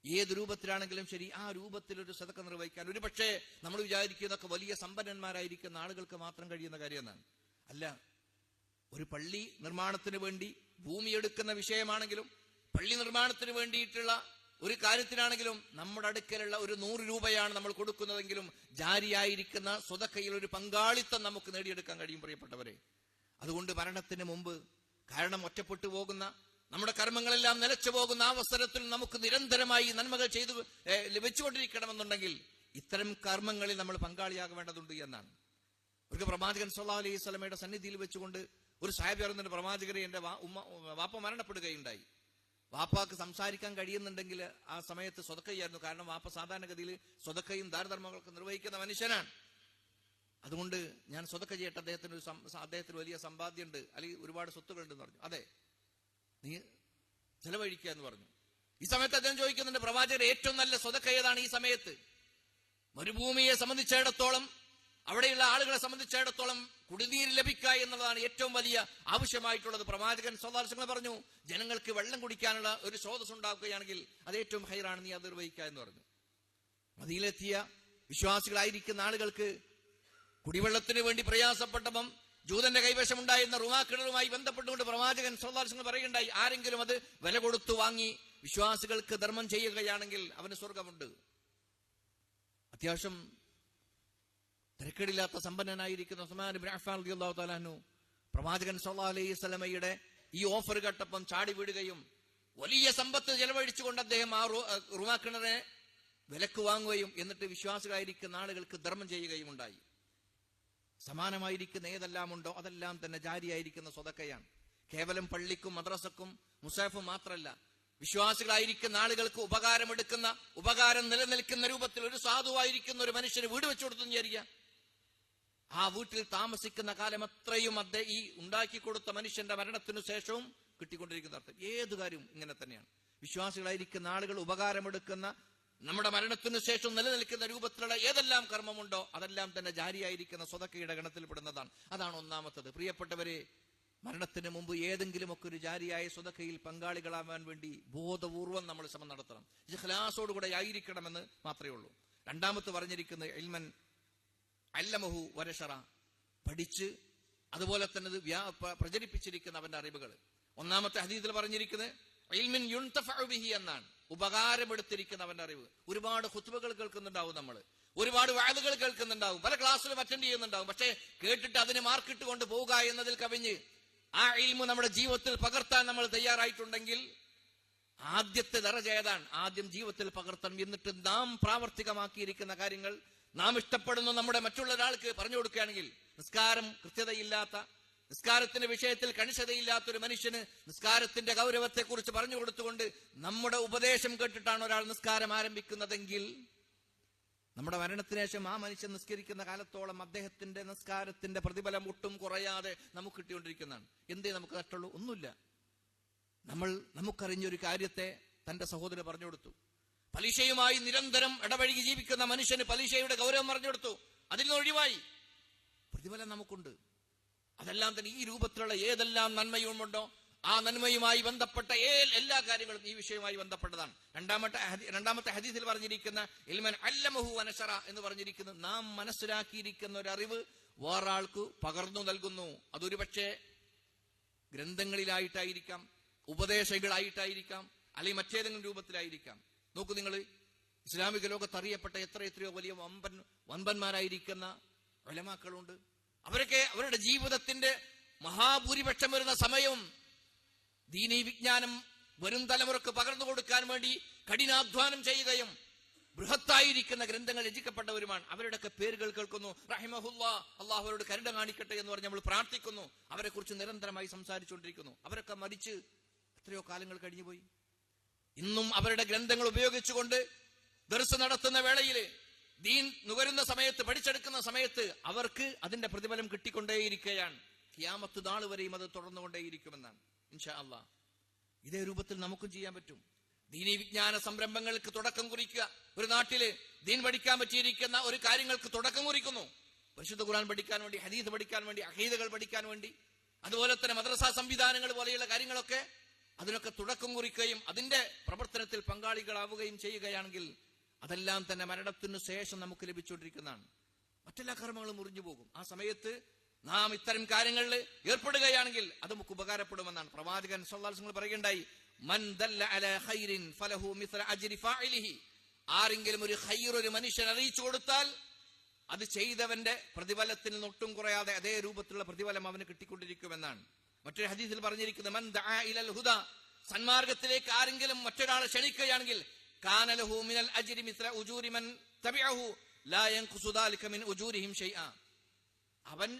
ഏത് രൂപത്തിലാണെങ്കിലും ശരി, ആ രൂപത്തിൽ ഒരു സദക്ക നിർവഹിക്കാൻ ഒരു പക്ഷേ നമ്മൾ വിചാരിക്കുന്നതൊക്കെ വലിയ സമ്പന്നന്മാരായിരിക്കുന്ന ആളുകൾക്ക് മാത്രം കഴിയുന്ന കാര്യം എന്നാണ്. അല്ല, ഒരു പള്ളി നിർമ്മാണത്തിന് വേണ്ടി ഭൂമി എടുക്കുന്ന വിഷയമാണെങ്കിലും, പള്ളി നിർമ്മാണത്തിന് വേണ്ടിയിട്ടുള്ള ഒരു കാര്യത്തിനാണെങ്കിലും നമ്മുടെ അടുക്കലുള്ള ഒരു 100 രൂപയാണ് നമ്മൾ കൊടുക്കുന്നതെങ്കിലും ജാരിയായിരിക്കുന്ന സ്വതക്കയിൽ ഒരു പങ്കാളിത്തം നമുക്ക് നേടിയെടുക്കാൻ കഴിയും പ്രിയപ്പെട്ടവരെ. അതുകൊണ്ട് മരണത്തിന് മുമ്പ്, കാരണം ഒറ്റപ്പെട്ടു പോകുന്ന നമ്മുടെ കർമ്മങ്ങളെല്ലാം നിലച്ചു പോകുന്ന ആ അവസരത്തിൽ നമുക്ക് നിരന്തരമായി നന്മകൾ ചെയ്തു ലഭിച്ചുകൊണ്ടിരിക്കണമെന്നുണ്ടെങ്കിൽ ഇത്തരം കർമ്മങ്ങളിൽ നമ്മൾ പങ്കാളിയാകേണ്ടതുണ്ട് എന്നാണ്. ഒരു പ്രവാചകൻ സല്ലല്ലാഹു അലൈഹി വസല്ലമയുടെ സന്നിധിയിൽ വെച്ചുകൊണ്ട് ഒരു സാഹിബ് പറയുന്ന പ്രവാചകരെ, എന്റെ വാപ്പ മരണപ്പെടുകയുണ്ടായി. വാപ്പാക്ക് സംസാരിക്കാൻ കഴിയുന്നുണ്ടെങ്കിൽ ആ സമയത്ത് സ്വതക്ക ചെയ്യായിരുന്നു. കാരണം വാപ്പ സാധാരണഗതിയിൽ സ്വതക്കയും ദാനധർമ്മങ്ങളൊക്കെ നിർവഹിക്കുന്ന മനുഷ്യനാണ്. അതുകൊണ്ട് ഞാൻ സ്വതക്ക ചെയ്യട്ടെ, അദ്ദേഹത്തിന് വലിയ സമ്പാദ്യമുണ്ട്, അല്ലെങ്കിൽ ഒരുപാട് സ്വത്തുകളുണ്ടെന്ന് പറഞ്ഞു. അതെ, നീ ചെലവഴിക്കുക എന്ന് പറഞ്ഞു. ഈ സമയത്ത് അദ്ദേഹം ചോദിക്കുന്നുണ്ട്, പ്രവാചകർ ഏറ്റവും നല്ല സ്വതക്ക ഏതാണ് ഈ സമയത്ത്? മരുഭൂമിയെ സംബന്ധിച്ചിടത്തോളം, അവിടെയുള്ള ആളുകളെ സംബന്ധിച്ചിടത്തോളം കുടിനീര് ലഭിക്കുക എന്നുള്ളതാണ് ഏറ്റവും വലിയ ആവശ്യമായിട്ടുള്ളത്. പ്രവാചകൻ സ്വല്ലല്ലാഹു അലൈഹി വസല്ലം പറഞ്ഞു, ജനങ്ങൾക്ക് വെള്ളം കുടിക്കാനുള്ള ഒരു സ്രോതസ് ഉണ്ടാക്കുകയാണെങ്കിൽ അത് ഏറ്റവും ഹൈറാണ്, നീ അത് നിർവഹിക്കുക എന്ന് പറഞ്ഞു. മദീനയിലെത്തിയ വിശ്വാസികളായിരിക്കുന്ന ആളുകൾക്ക് കുടിവെള്ളത്തിന് വേണ്ടി പ്രയാസപ്പെട്ടപ്പം ജൂതന്റെ കൈവശം ഉണ്ടായിരുന്ന റുമാ കിണറുമായി ബന്ധപ്പെട്ടുകൊണ്ട് പ്രവാചകൻ സ്വല്ലല്ലാഹു അലൈഹി വസല്ലം പറയുകയുണ്ടായി, ആരെങ്കിലും അത് വില കൊടുത്തു വാങ്ങി വിശ്വാസികൾക്ക് ധർമ്മം ചെയ്യുകയാണെങ്കിൽ അവന് സ്വർഗമുണ്ട്. അത്യാവശ്യം തിരക്കേടില്ലാത്ത സമ്പന്നനായിരിക്കുന്ന ഉസ്മാൻ ഇബ്നു അഫ്ഫാൻ റളിയല്ലാഹു തആല അൻഹു പ്രവാചകൻ സല്ലല്ലാഹു അലൈഹി വസല്ലമയുടെ ഈ ഓഫർ കേട്ടപ്പം ചാടി വീടുകയും വലിയ സമ്പത്ത് ചെലവഴിച്ചുകൊണ്ട് അദ്ദേഹം ആ റുമാ കിണറിനെ വിലക്ക് വാങ്ങുകയും എന്നിട്ട് വിശ്വാസികളായിരിക്കുന്ന ആളുകൾക്ക് ധർമ്മം ചെയ്യുകയും ഉണ്ടായി. സമാനമായിരിക്കുന്ന ഏതെല്ലാം ഉണ്ടോ അതെല്ലാം തന്നെ ജാരിയായിരിക്കുന്ന സ്വതക്കയാണ്. കേവലം പള്ളിക്കും മദ്രസക്കും മുസാഫും മാത്രമല്ല, വിശ്വാസികളായിരിക്കുന്ന ആളുകൾക്ക് ഉപകാരമെടുക്കുന്ന, ഉപകാരം നിലനിൽക്കുന്ന രൂപത്തിൽ ഒരു സാധുവായിരിക്കുന്ന ഒരു മനുഷ്യന് വീട് വെച്ചു കൊടുത്തു വിചാരിക്കുക. ആ വീട്ടിൽ താമസിക്കുന്ന കാലം അത്രയും ഈ ഉണ്ടാക്കി കൊടുത്ത മനുഷ്യന്റെ മരണത്തിനു ശേഷവും കിട്ടിക്കൊണ്ടിരിക്കുന്ന അർത്ഥം. ഏതു കാര്യവും ഇങ്ങനെ തന്നെയാണ്. വിശ്വാസികളായിരിക്കുന്ന ആളുകൾ ഉപകാരമെടുക്കുന്ന, നമ്മുടെ മരണത്തിനു ശേഷം നിലനിൽക്കുന്ന രൂപത്തിലുള്ള ഏതെല്ലാം കർമ്മമുണ്ടോ അതെല്ലാം തന്നെ ജാരിയായിരിക്കുന്ന സ്വതക്കയുടെ ഗണത്തിൽപ്പെടുന്നതാണ്. അതാണ് ഒന്നാമത്തത്. പ്രിയപ്പെട്ടവരെ, മരണത്തിന് മുമ്പ് ഏതെങ്കിലുമൊക്കെ ഒരു ജാരിയായ സ്വതക്കയിൽ പങ്കാളികളാവാൻ വേണ്ടി ബോധപൂർവം നമ്മൾ ശ്രമം നടത്തണം. ഇഖ്ലാസോടുകൂടെ ആയിരിക്കണമെന്ന് മാത്രമേ ഉള്ളൂ. രണ്ടാമത്തെ പറഞ്ഞിരിക്കുന്നത് ഇൽമൻ അല്ലമഹു വനശറ, പഠിച്ച് അതുപോലെ തന്നെ ഇത് പ്രചരിപ്പിച്ചിരിക്കുന്ന അവന്റെ അറിവുകൾ. ഒന്നാമത്തെ ഹദീസിൽ പറഞ്ഞിരിക്കുന്നത് ഇൽമിൻ യുൻതഫഉ ബിഹി എന്നാണ്, ഉപകാരമെടുത്തിരിക്കുന്ന അവന്റെ അറിവ്. ഒരുപാട് ഖുത്ബകൾ കേൾക്കുന്നുണ്ടാവും, നമ്മൾ ഒരുപാട് വഅദുകൾ കേൾക്കുന്നുണ്ടാവും, പല ക്ലാസ്സിലും അറ്റൻഡ് ചെയ്യുന്നുണ്ടാവും. പക്ഷേ കേട്ടിട്ട് അതിന് മാർക്കിട്ട് കൊണ്ട് പോവുക എന്നതിൽ കവിഞ്ഞ് ആ ഇൽമു നമ്മുടെ ജീവിതത്തിൽ പകർത്താൻ നമ്മൾ തയ്യാറായിട്ടുണ്ടെങ്കിൽ ആദ്യത്തെ ദറജ ഏതാണ്? ആദ്യം ജീവിതത്തിൽ പകർത്തണം. എന്നിട്ട് നാം പ്രാവർത്തികമാക്കിയിരിക്കുന്ന കാര്യങ്ങൾ നാം ഇഷ്ടപ്പെടുന്ന നമ്മുടെ മറ്റുള്ള ഒരാൾക്ക് പറഞ്ഞു കൊടുക്കുകയാണെങ്കിൽ, നിസ്കാരം കൃത്യതയില്ലാത്ത, നിസ്കാരത്തിന്റെ വിഷയത്തിൽ കണിശതയില്ലാത്ത ഒരു മനുഷ്യന് നിസ്കാരത്തിന്റെ ഗൗരവത്തെ കുറിച്ച് പറഞ്ഞു കൊടുത്തുകൊണ്ട് നമ്മുടെ ഉപദേശം കേട്ടിട്ടാണ് ഒരാൾ നിസ്കാരം ആരംഭിക്കുന്നതെങ്കിൽ നമ്മുടെ മരണത്തിന് ശേഷം ആ മനുഷ്യൻ നിസ്കരിക്കുന്ന കാലത്തോളം അദ്ദേഹത്തിന്റെ നിസ്കാരത്തിന്റെ പ്രതിഫലം ഒട്ടും കുറയാതെ നമുക്ക് കിട്ടിക്കൊണ്ടിരിക്കുന്നതാണ്. എന്തേ നമുക്ക് നഷ്ടമുള്ളൂ? ഒന്നുമില്ല. നമുക്കറിഞ്ഞൊരു കാര്യത്തെ തന്റെ സഹോദരൻ പറഞ്ഞു കൊടുത്തു. പലിശയുമായി നിരന്തരം ഇടപഴകി ജീവിക്കുന്ന മനുഷ്യന് പലിശയുടെ ഗൗരവം പറഞ്ഞു കൊടുത്തു, അതിൽ നിന്ന് ഒഴിവായി, പ്രതിഫലം നമുക്കുണ്ട്. അതെല്ലാം തന്നെ ഈ രൂപത്തിലുള്ള ഏതെല്ലാം നന്മയുമുണ്ടോ ആ നന്മയുമായി ബന്ധപ്പെട്ട എല്ലാ കാര്യങ്ങളും ഈ വിഷയവുമായി ബന്ധപ്പെട്ടതാണ്. രണ്ടാമത്തെ ഹദീസിൽ പറഞ്ഞിരിക്കുന്ന ഇൽമൻ അല്ലമഹു വനശറ എന്ന് പറഞ്ഞിരിക്കുന്നത്, നാം മനസ്സിലാക്കിയിരിക്കുന്ന ഒരു അറിവ് വേറൊരാൾക്ക് പകർന്നു നൽകുന്നു. അതൊരു പക്ഷേ ഗ്രന്ഥങ്ങളിലായിട്ടായിരിക്കാം, ഉപദേശങ്ങളായിട്ടായിരിക്കാം, അല്ലെങ്കിൽ മറ്റേതെങ്കിലും രൂപത്തിലായിരിക്കാം. നോക്കൂ നിങ്ങൾ, ഇസ്ലാമിക ലോകത്ത് അറിയപ്പെട്ട എത്രയോ വലിയ വമ്പന്മാരായിരിക്കുന്ന ഉലമാക്കളുണ്ട്. അവരൊക്കെ അവരുടെ ജീവിതത്തിന്റെ മഹാഭൂരിപക്ഷം വരുന്ന സമയവും ദീനീ വിജ്ഞാനം വരും തലമുറക്ക് പകർന്നു കൊടുക്കാൻ വേണ്ടി കഠിനാധ്വാനം ചെയ്യുകയും ബൃഹത്തായിരിക്കുന്ന ഗ്രന്ഥങ്ങൾ രചിക്കപ്പെട്ടവരുമാണ്. അവരുടെയൊക്കെ പേരുകൾ കേൾക്കുന്നു. റഹിമഹുല്ലാ, അള്ളാഹു അവരോട് കരുണ കാണിക്കട്ടെ എന്ന് പറഞ്ഞ് നമ്മൾ പ്രാർത്ഥിക്കുന്നു. അവരെ കുറിച്ച് നിരന്തരമായി സംസാരിച്ചുകൊണ്ടിരിക്കുന്നു. അവരൊക്കെ മരിച്ച് എത്രയോ കാലങ്ങൾ കഴിഞ്ഞുപോയി. ഇന്നും അവരുടെ ഗ്രന്ഥങ്ങൾ ഉപയോഗിച്ചുകൊണ്ട് ദർസ് നടത്തുന്ന വേളയിൽ, ദീൻ നുകരുന്ന സമയത്ത്, പഠിച്ചെടുക്കുന്ന സമയത്ത് അവർക്ക് അതിന്റെ പ്രതിഫലം കിട്ടിക്കൊണ്ടേയിരിക്കുകയാണ്. ഖിയാമത്ത് നാൾ വരെയും അത് തുടർന്നുകൊണ്ടേയിരിക്കുമെന്നാണ് ഇൻഷാ അല്ലാഹ്. ഇതേ രൂപത്തിൽ നമുക്കും ചെയ്യാൻ പറ്റും. ദീനീ വിജ്ഞാന സംരംഭങ്ങൾക്ക് തുടക്കം കുറിക്കുക. ഒരു നാട്ടില് ദീൻ പഠിക്കാൻ പറ്റിയിരിക്കുന്ന ഒരു കാര്യങ്ങൾക്ക് തുടക്കം കുറിക്കുന്നു. പരിശുദ്ധ ഖുർആൻ പഠിക്കാൻ വേണ്ടി, ഹദീസ് പഠിക്കാൻ വേണ്ടി, അഖീദകൾ പഠിക്കാൻ വേണ്ടി, അതുപോലെ തന്നെ മദ്രസാ സംവിധാനങ്ങൾ പോലെയുള്ള കാര്യങ്ങളൊക്കെ അതിനൊക്കെ തുടക്കം കുറിക്കുകയും അതിന്റെ പ്രവർത്തനത്തിൽ പങ്കാളികളാവുകയും ചെയ്യുകയാണെങ്കിൽ അതെല്ലാം തന്നെ മരണത്തിനു ശേഷം നമുക്ക് ലഭിച്ചുകൊണ്ടിരിക്കുന്നതാണ്. മറ്റെല്ലാ കർമ്മങ്ങളും മുറിഞ്ഞു പോകും. ആ സമയത്ത് നാം ഇത്തരം കാര്യങ്ങളിൽ ഏർപ്പെടുകയാണെങ്കിൽ അത് നമുക്ക് ഉപകാരപ്പെടുമെന്നാണ് പ്രവാചകൻ സല്ലല്ലാഹു അലൈഹി വസല്ലം പറയുകയുണ്ടായി. മൻ ദല്ല അലാ ഖൈറിൻ ഫലഹു മിസ്ല അജ്രി ഫാഇലിഹി. ആരെങ്കിലും ഒരു ഖൈർ ഒരു മനുഷ്യൻ അറിയിച്ചു കൊടുത്താൽ അത് ചെയ്തവന്റെ പ്രതിഫലത്തിന് ഒട്ടും കുറയാതെ അതേ രൂപത്തിലുള്ള പ്രതിഫലം അവന് കിട്ടിക്കൊണ്ടിരിക്കുമെന്നാണ്. മറ്റൊരു ഹദീസിൽ പറഞ്ഞിരിക്കുന്നത്, മൻ ദഅ ഇലൽ ഹുദ, സന്മാർഗത്തിലേക്ക് ആരെങ്കിലും മറ്റൊരാളെ ക്ഷണിക്കുകയാണെങ്കിൽ, കാന ലഹു മിനൽ അജ്രി മിസ്ല ഉജൂരി മൻ തബിഅഹു ലാ യൻഖുസു ദാലിക മിൻ ഉജൂരിഹിം ഷൈഅ. അവൻ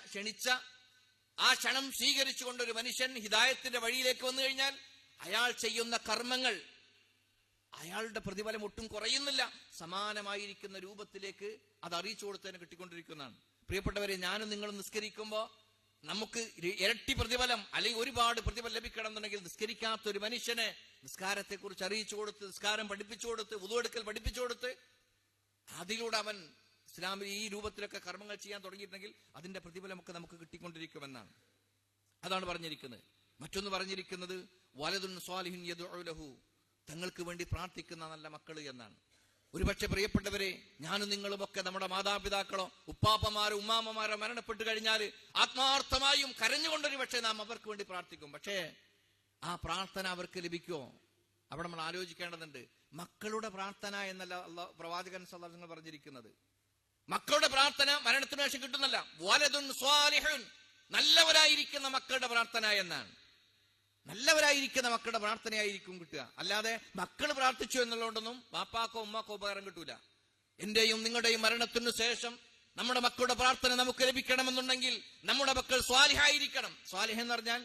ക്ഷണിച്ച ആ ക്ഷണം സ്വീകരിച്ചുകൊണ്ട് ഒരു മനുഷ്യൻ ഹിദായത്തിന്റെ വഴിയിലേക്ക് വന്നു കഴിഞ്ഞാൽ അയാൾ ചെയ്യുന്ന കർമ്മങ്ങൾ, അയാളുടെ പ്രതിഫലം ഒട്ടും കുറയുന്നില്ല, സമാനമായിരിക്കുന്ന രൂപത്തിലേക്ക് അത് അറിയിച്ചു കൊടുത്തതിന് കിട്ടിക്കൊണ്ടിരിക്കുന്നതാണ്. പ്രിയപ്പെട്ടവരെ, ഞാനും നിങ്ങളും നിസ്കരിക്കുമ്പോൾ നമുക്ക് ഇരട്ടി പ്രതിഫലം അല്ലെങ്കിൽ ഒരുപാട് പ്രതിഫലം ലഭിക്കണം എന്നുണ്ടെങ്കിൽ നിസ്കരിക്കാത്ത ഒരു മനുഷ്യനെ നിസ്കാരത്തെ കുറിച്ച് അറിയിച്ചു കൊടുത്ത്, നിസ്കാരം പഠിപ്പിച്ചു കൊടുത്ത്, വുദൂഎടുക്കൽ പഠിപ്പിച്ചു കൊടുത്ത് അതിലൂടെ അവൻ ഇസ്ലാമിൽ ഈ രൂപത്തിലൊക്കെ കർമ്മങ്ങൾ ചെയ്യാൻ തുടങ്ങിയിട്ടുണ്ടെങ്കിൽ അതിന്റെ പ്രതിഫലമൊക്കെ നമുക്ക് കിട്ടിക്കൊണ്ടിരിക്കുമെന്നാണ്. അതാണ് പറഞ്ഞിരിക്കുന്നത്. മറ്റൊന്ന് പറഞ്ഞിരിക്കുന്നത്, വലദുൻ സ്വാലിഹുൻ യദ്ഉ ലഹു, തങ്ങൾക്ക് വേണ്ടി പ്രാർത്ഥിക്കുന്ന നല്ല മക്കൾ എന്നാണ്. ഒരുപക്ഷെ പ്രിയപ്പെട്ടവരെ, ഞാനും നിങ്ങളുമൊക്കെ നമ്മുടെ മാതാപിതാക്കളോ ഉപ്പാപ്പമാരോ ഉമ്മാമ്മമാരോ മരണപ്പെട്ടു കഴിഞ്ഞാൽ ആത്മാർത്ഥമായും കരഞ്ഞുകൊണ്ടൊരു പക്ഷേ നാം അവർക്ക് വേണ്ടി പ്രാർത്ഥിക്കും. പക്ഷേ ആ പ്രാർത്ഥന അവർക്ക് ലഭിക്കുമോ? അവിടെ നമ്മൾ ആലോചിക്കേണ്ടതുണ്ട്. മക്കളുടെ പ്രാർത്ഥന എന്നല്ല പ്രവാചകൻ സല്ലല്ലാഹു അലൈഹി വസല്ലം പറഞ്ഞിരിക്കുന്നത്. മക്കളുടെ പ്രാർത്ഥന മരണത്തിന് ശേഷം കിട്ടുന്നല്ല. വലദുൻ സ്വാലിഹുൻ, നല്ലവരായിരിക്കുന്ന മക്കളുടെ പ്രാർത്ഥന എന്നാണ്. നല്ലവരായിരിക്കുന്ന മക്കളുടെ പ്രാർത്ഥനയായിരിക്കും കിട്ടുക. അല്ലാതെ മക്കൾ പ്രാർത്ഥിച്ചു എന്നുള്ളതുകൊണ്ടൊന്നും ബാപ്പാക്കോ ഉമ്മാക്കോ ഉപകാരം കിട്ടൂല. എന്റെയും നിങ്ങളുടെയും മരണത്തിനു ശേഷം നമ്മുടെ മക്കളുടെ പ്രാർത്ഥന നമുക്ക് ലഭിക്കണമെന്നുണ്ടെങ്കിൽ നമ്മുടെ മക്കൾ സ്വാലിഹായിരിക്കണം. സ്വാലിഹ് എന്ന് പറഞ്ഞാൽ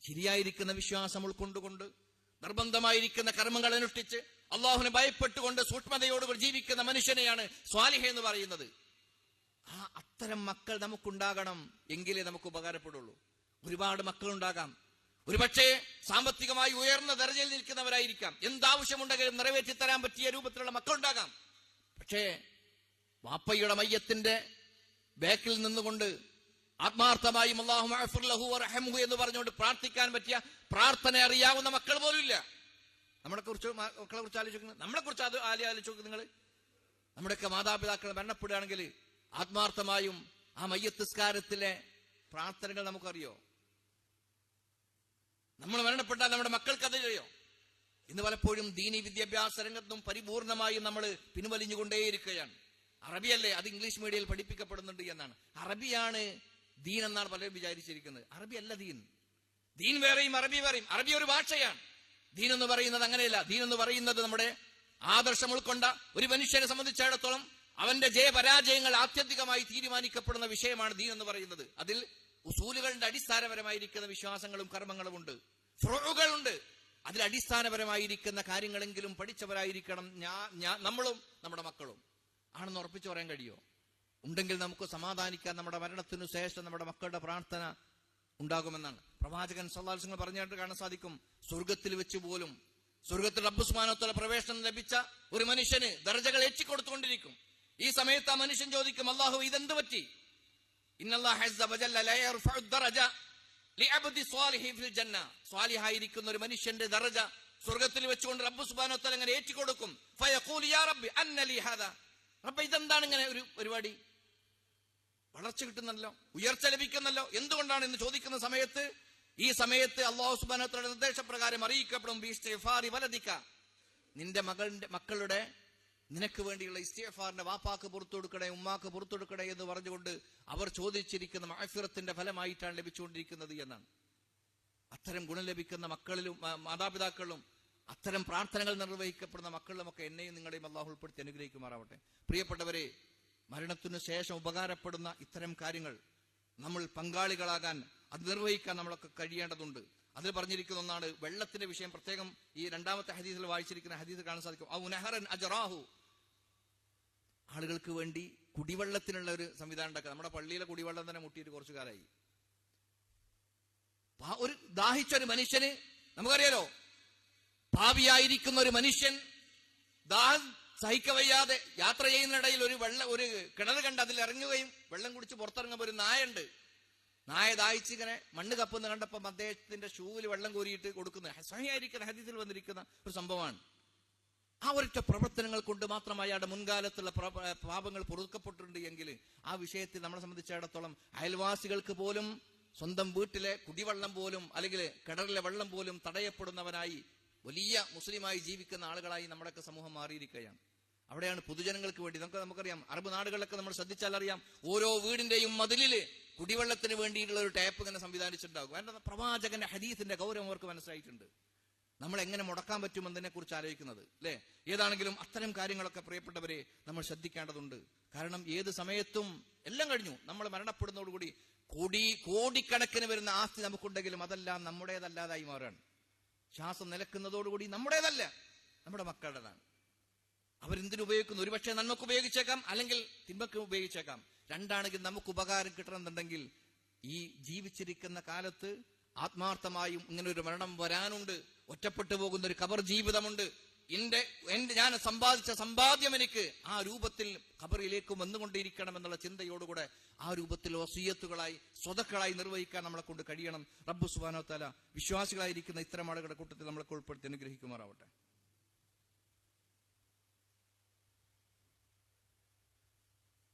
ശരിയായിരിക്കുന്ന വിശ്വാസം ഉൾക്കൊണ്ടുകൊണ്ട് നിർബന്ധമായിരിക്കുന്ന കർമ്മങ്ങൾ അനുഷ്ഠിച്ച് അള്ളാഹുവിനെ ഭയപ്പെട്ടുകൊണ്ട് സൂക്ഷ്മതയോടുകൂടി ജീവിക്കുന്ന മനുഷ്യനെയാണ് സ്വാലിഹ് എന്ന് പറയുന്നത്. അത്തരം മക്കൾ നമുക്കുണ്ടാകണം, എങ്കിലേ നമുക്ക് ഉപകാരപ്പെടുള്ളൂ. ഒരുപാട് മക്കളുണ്ടാകാം, ഒരുപക്ഷെ സാമ്പത്തികമായി ഉയർന്ന ദർജയിൽ നിൽക്കുന്നവരായിരിക്കാം, എന്താവശ്യമുണ്ടെങ്കിലും നിറവേറ്റി തരാൻ പറ്റിയ രൂപത്തിലുള്ള മക്കളുണ്ടാകാം. പക്ഷേ വാപ്പയുടെ മയ്യത്തിന്റെ ബാക്കിൽ നിന്നുകൊണ്ട് ആത്മാർത്ഥമായും അല്ലാഹുമ്മ അഗ്ഫിർ ലഹു വറഹ്മുഹു എന്ന് പറഞ്ഞുകൊണ്ട് പ്രാർത്ഥിക്കാൻ പറ്റിയ പ്രാർത്ഥന അറിയാവുന്ന മക്കൾ പോലുമില്ല. മക്കളെ കുറിച്ച് ആലോചിക്കുന്നത്, നമ്മളെ കുറിച്ച് ആലോചിച്ചു നിങ്ങൾ. നമ്മുടെയൊക്കെ മാതാപിതാക്കൾ മരണപ്പെടുകയാണെങ്കിൽ ആത്മാർത്ഥമായും ആ മയ്യത്ത് നിസ്കാരത്തിലെ പ്രാർത്ഥനകൾ നമുക്കറിയോ? നമ്മൾ മരണപ്പെട്ടാൽ നമ്മുടെ മക്കൾക്ക് അത് അറിയോ? ഇന്ന് പലപ്പോഴും ദീനി വിദ്യാഭ്യാസ രംഗത്തും പരിപൂർണമായും നമ്മൾ പിൻവലിഞ്ഞുകൊണ്ടേയിരിക്കുകയാണ്. അറബിയല്ലേ, അത് ഇംഗ്ലീഷ് മീഡിയയിൽ പഠിപ്പിക്കപ്പെടുന്നുണ്ട് എന്നാണ്. അറബിയാണ് ദീൻ എന്നാണ് പലരും വിചാരിച്ചിരിക്കുന്നത്. അറബി അല്ല ദീൻ. ദീൻ വേറെയും അറബി വേറെയും. അറബി ഒരു ഭാഷയാണ്. ദീൻ എന്ന് പറയുന്നത് അങ്ങനെയല്ല. ദീൻ എന്ന് പറയുന്നത് നമ്മുടെ ആദർശം ഉൾക്കൊണ്ട ഒരു മനുഷ്യനെ സംബന്ധിച്ചിടത്തോളം അവന്റെ ജയപരാജയങ്ങൾ ആത്യന്തികമായി തീരുമാനിക്കപ്പെടുന്ന വിഷയമാണ് ദീൻ എന്ന് പറയുന്നത്. അതിൽ ഉസൂലുകളുടെ അടിസ്ഥാനപരമായിരിക്കുന്ന വിശ്വാസങ്ങളും കർമ്മങ്ങളും ഉണ്ട്, ഫുറൂകളുണ്ട്. അതിൽ അടിസ്ഥാനപരമായിരിക്കുന്ന കാര്യങ്ങളെങ്കിലും പഠിച്ചവരായിരിക്കണം നമ്മളും നമ്മുടെ മക്കളും. ആണെന്ന് ഉറപ്പിച്ചു പറയാൻ കഴിയോ? ഉണ്ടെങ്കിൽ നമുക്ക് സമാധാനിക്കാൻ നമ്മുടെ മരണത്തിനു ശേഷം നമ്മുടെ മക്കളുടെ പ്രാർത്ഥന ഉണ്ടാകുമെന്നാണ് പ്രവാചകൻ സല്ലല്ലാഹു അലൈഹി വസല്ലം പറഞ്ഞായിട്ട് കാണാൻ സാധിക്കും. സ്വർഗത്തിൽ വെച്ച് പോലും, സ്വർഗത്തിൽ റബ്ബ് സുബ്ഹാനഹു വ തആല പ്രവേശനം ലഭിച്ച ഒരു മനുഷ്യന് ദർജകൾ ഏറ്റിക്കൊടുത്തുകൊണ്ടിരിക്കും. ഈ സമയത്ത് ആ മനുഷ്യൻ ചോദിക്കും, അല്ലാഹു ഇതെന്ത് പറ്റി? ഇന്നല്ലാഹ അസ്സ വജല്ല ലാ യർഫഉ ദറജ ലിഅബ്ദി സ്വാലിഹി ഫിൽ ജന്ന. സ്വാലിഹായിരിക്കുന്ന ഒരു മനുഷ്യന്റെ ദർജ സ്വർഗത്തിൽ വെച്ചുകൊണ്ട് റബ്ബ് സുബ്ഹാനഹു വ തആല അങ്ങനെ ഏറ്റിക്കൊടുക്കും. ഫയഖൂലു യാ റബ്ബി അന്ന ലി ഹാദാ. റബ്ബേ ഇതെന്താണ് ഇങ്ങനെ ഒരു പരിപാടി? വളർച്ച കിട്ടുന്നല്ലോ, ഉയർച്ച ലഭിക്കുന്നല്ലോ, എന്തുകൊണ്ടാണ് എന്ന് ചോദിക്കുന്ന സമയത്ത് ഈ സമയത്ത് അല്ലാഹു സുബ്ഹാനഹു വ തആലയുടെ നിർദ്ദേശപ്രകാരം അറിയിക്കപ്പെടും, ബിഇസ്തിഗ്ഫാരി വലദിക, നിന്റെ മക്കളുടെ നിനക്ക് വേണ്ടിയുള്ള ഇസ്തിഗ്ഫാറിന്റെ വാപ്പാക്ക് പുറത്തു കൊടുക്കണേ, ഉമ്മാക്ക് പുറത്തു കൊടുക്കണേ എന്ന് പറഞ്ഞുകൊണ്ട് അവർ ചോദിച്ചിരിക്കുന്ന മഗ്ഫിറത്തിന്റെ ഫലമായിട്ടാണ് ലഭിച്ചുകൊണ്ടിരിക്കുന്നത് എന്നാണ്. അത്തരം ഗുണം ലഭിക്കുന്ന മക്കളിലും മാതാപിതാക്കളിലും അത്തരം പ്രാർത്ഥനകൾ നിർവഹിക്കപ്പെടുന്ന മക്കളിലുമൊക്കെ എന്നെയും നിങ്ങളെയും അല്ലാഹു ഉൾപ്പെടുത്തി അനുഗ്രഹിക്കുമാറാവട്ടെ. പ്രിയപ്പെട്ടവരെ, മരണത്തിനു ശേഷം ഉപകാരപ്പെടുന്ന ഇത്തരം കാര്യങ്ങൾ നമ്മൾ പങ്കാളികളാകാൻ, അത് നിർവഹിക്കാൻ നമ്മളൊക്കെ കഴിയേണ്ടതുണ്ട്. അതിൽ പറഞ്ഞിരിക്കുന്ന ഒന്നാണ് വെള്ളത്തിന്റെ വിഷയം. പ്രത്യേകം ഈ രണ്ടാമത്തെ ഹദീസിൽ വായിച്ചിരിക്കുന്ന ഹദീസിൽ കാണാൻ സാധിക്കും, ഔ നഹറൻ അജറാഹു, ആളുകൾക്ക് വേണ്ടി കുടിവെള്ളത്തിനുള്ള ഒരു സംവിധാനം ഉണ്ടാക്കുക. നമ്മുടെ പള്ളിയിലെ കുടിവെള്ളം തന്നെ മുട്ടിയിട്ട് കുറച്ചു കാലമായി. ഒരു ദാഹിച്ച ഒരു മനുഷ്യന്, നമുക്കറിയാലോ, പാപിയായിരിക്കുന്ന ഒരു മനുഷ്യൻ ദാഹം സഹിക്കവയ്യാതെ യാത്ര ചെയ്യുന്നിടയിൽ ഒരു കിണർ കണ്ട് അതിൽ ഇറങ്ങുകയും വെള്ളം കുടിച്ച് പുറത്തിറങ്ങുമ്പോൾ ഒരു നായുണ്ട്. നായ ദാഹിച്ചിങ്ങനെ മണ്ണ് കപ്പുന്ന കണ്ടപ്പം അദ്ദേഹത്തിന്റെ ഷൂവിൽ വെള്ളം കോരിയിട്ട് കൊടുക്കുന്നത് സഹിയായിരിക്കുന്ന ഹദീസിൽ വന്നിരിക്കുന്ന ഒരു സംഭവമാണ്. ആ ഒരൊറ്റ പ്രവർത്തനങ്ങൾ കൊണ്ട് മാത്രം അയാളുടെ മുൻകാലത്തുള്ള പാപങ്ങൾ പൊറുക്കപ്പെട്ടിട്ടുണ്ട് എങ്കിൽ ആ വിഷയത്തിൽ നമ്മളെ സംബന്ധിച്ചിടത്തോളം അയൽവാസികൾക്ക് പോലും സ്വന്തം വീട്ടിലെ കുടിവെള്ളം പോലും അല്ലെങ്കിൽ കിണറിലെ വെള്ളം പോലും തടയപ്പെടുന്നവനായി വലിയ മുസ്ലിമായി ജീവിക്കുന്ന ആളുകളായി നമ്മുടെയൊക്കെ സമൂഹം മാറിയിരിക്കുകയാണ്. അവിടെയാണ് പൊതുജനങ്ങൾക്ക് വേണ്ടി, നമുക്കറിയാം അറബ് നാടുകളിലൊക്കെ നമ്മൾ ശ്രദ്ധിച്ചാൽ അറിയാം, ഓരോ വീടിന്റെയും മതിലില് കുടിവെള്ളത്തിന് വേണ്ടിയിട്ടുള്ള ഒരു ടാപ്പ് ഇങ്ങനെ സംവിധാനിച്ചിട്ടുണ്ടാകും. കാരണം പ്രവാചകന്റെ ഹദീസിന്റെ ഗൗരവം അവർക്ക് മനസ്സിലായിട്ടുണ്ട്. നമ്മൾ എങ്ങനെ മുടക്കാൻ പറ്റുമെന്നതിനെ കുറിച്ച് ആലോചിക്കുന്നത് അല്ലെ. ഏതാണെങ്കിലും അത്തരം കാര്യങ്ങളൊക്കെ പ്രിയപ്പെട്ടവരെ നമ്മൾ ശ്രദ്ധിക്കേണ്ടതുണ്ട്. കാരണം ഏത് സമയത്തും എല്ലാം കഴിഞ്ഞു, നമ്മൾ മരണപ്പെടുന്നതോടുകൂടി കോടിക്കണക്കിന് വരുന്ന ആസ്തി നമുക്കുണ്ടെങ്കിലും അതെല്ലാം നമ്മുടേതല്ലാതായി മാറുകയാണ്. ശ്വാസം നിലക്കുന്നതോടുകൂടി നമ്മുടേതല്ല, നമ്മുടെ മക്കളുടേതാണ്. അവരെന്തിനുപയോഗിക്കുന്നു? ഒരുപക്ഷെ നന്മക്ക് ഉപയോഗിച്ചേക്കാം, അല്ലെങ്കിൽ തിന്മക്ക് ഉപയോഗിച്ചേക്കാം. രണ്ടാണെങ്കിൽ നമുക്ക് ഉപകാരം കിട്ടണമെന്നുണ്ടെങ്കിൽ ഈ ജീവിച്ചിരിക്കുന്ന കാലത്ത് ആത്മാർത്ഥമായും ഇങ്ങനെ ഒരു മരണം വരാനുണ്ട്, ഒറ്റപ്പെട്ടു പോകുന്ന ഒരു ഖബർ ജീവിതമുണ്ട്. ഞാൻ സമ്പാദിച്ച സമ്പാദ്യം എനിക്ക് ആ രൂപത്തിൽ ഖബറിലേക്ക് വന്നുകൊണ്ടിരിക്കണം എന്നുള്ള ചിന്തയോടുകൂടെ ആ രൂപത്തിൽ വസിയത്തുകളായി സ്വതക്കളായി നിർവഹിക്കാൻ നമ്മളെ കൊണ്ട് കഴിയണം. റബ്ബ് സുബ്ഹാനഹു വ തആല വിശ്വാസികളായിരിക്കുന്ന ഇത്തരം ആളുകളുടെ കൂട്ടത്തിൽ നമ്മളെ ഉൾപ്പെടുത്തി അനുഗ്രഹിക്കുമാറാവട്ടെ.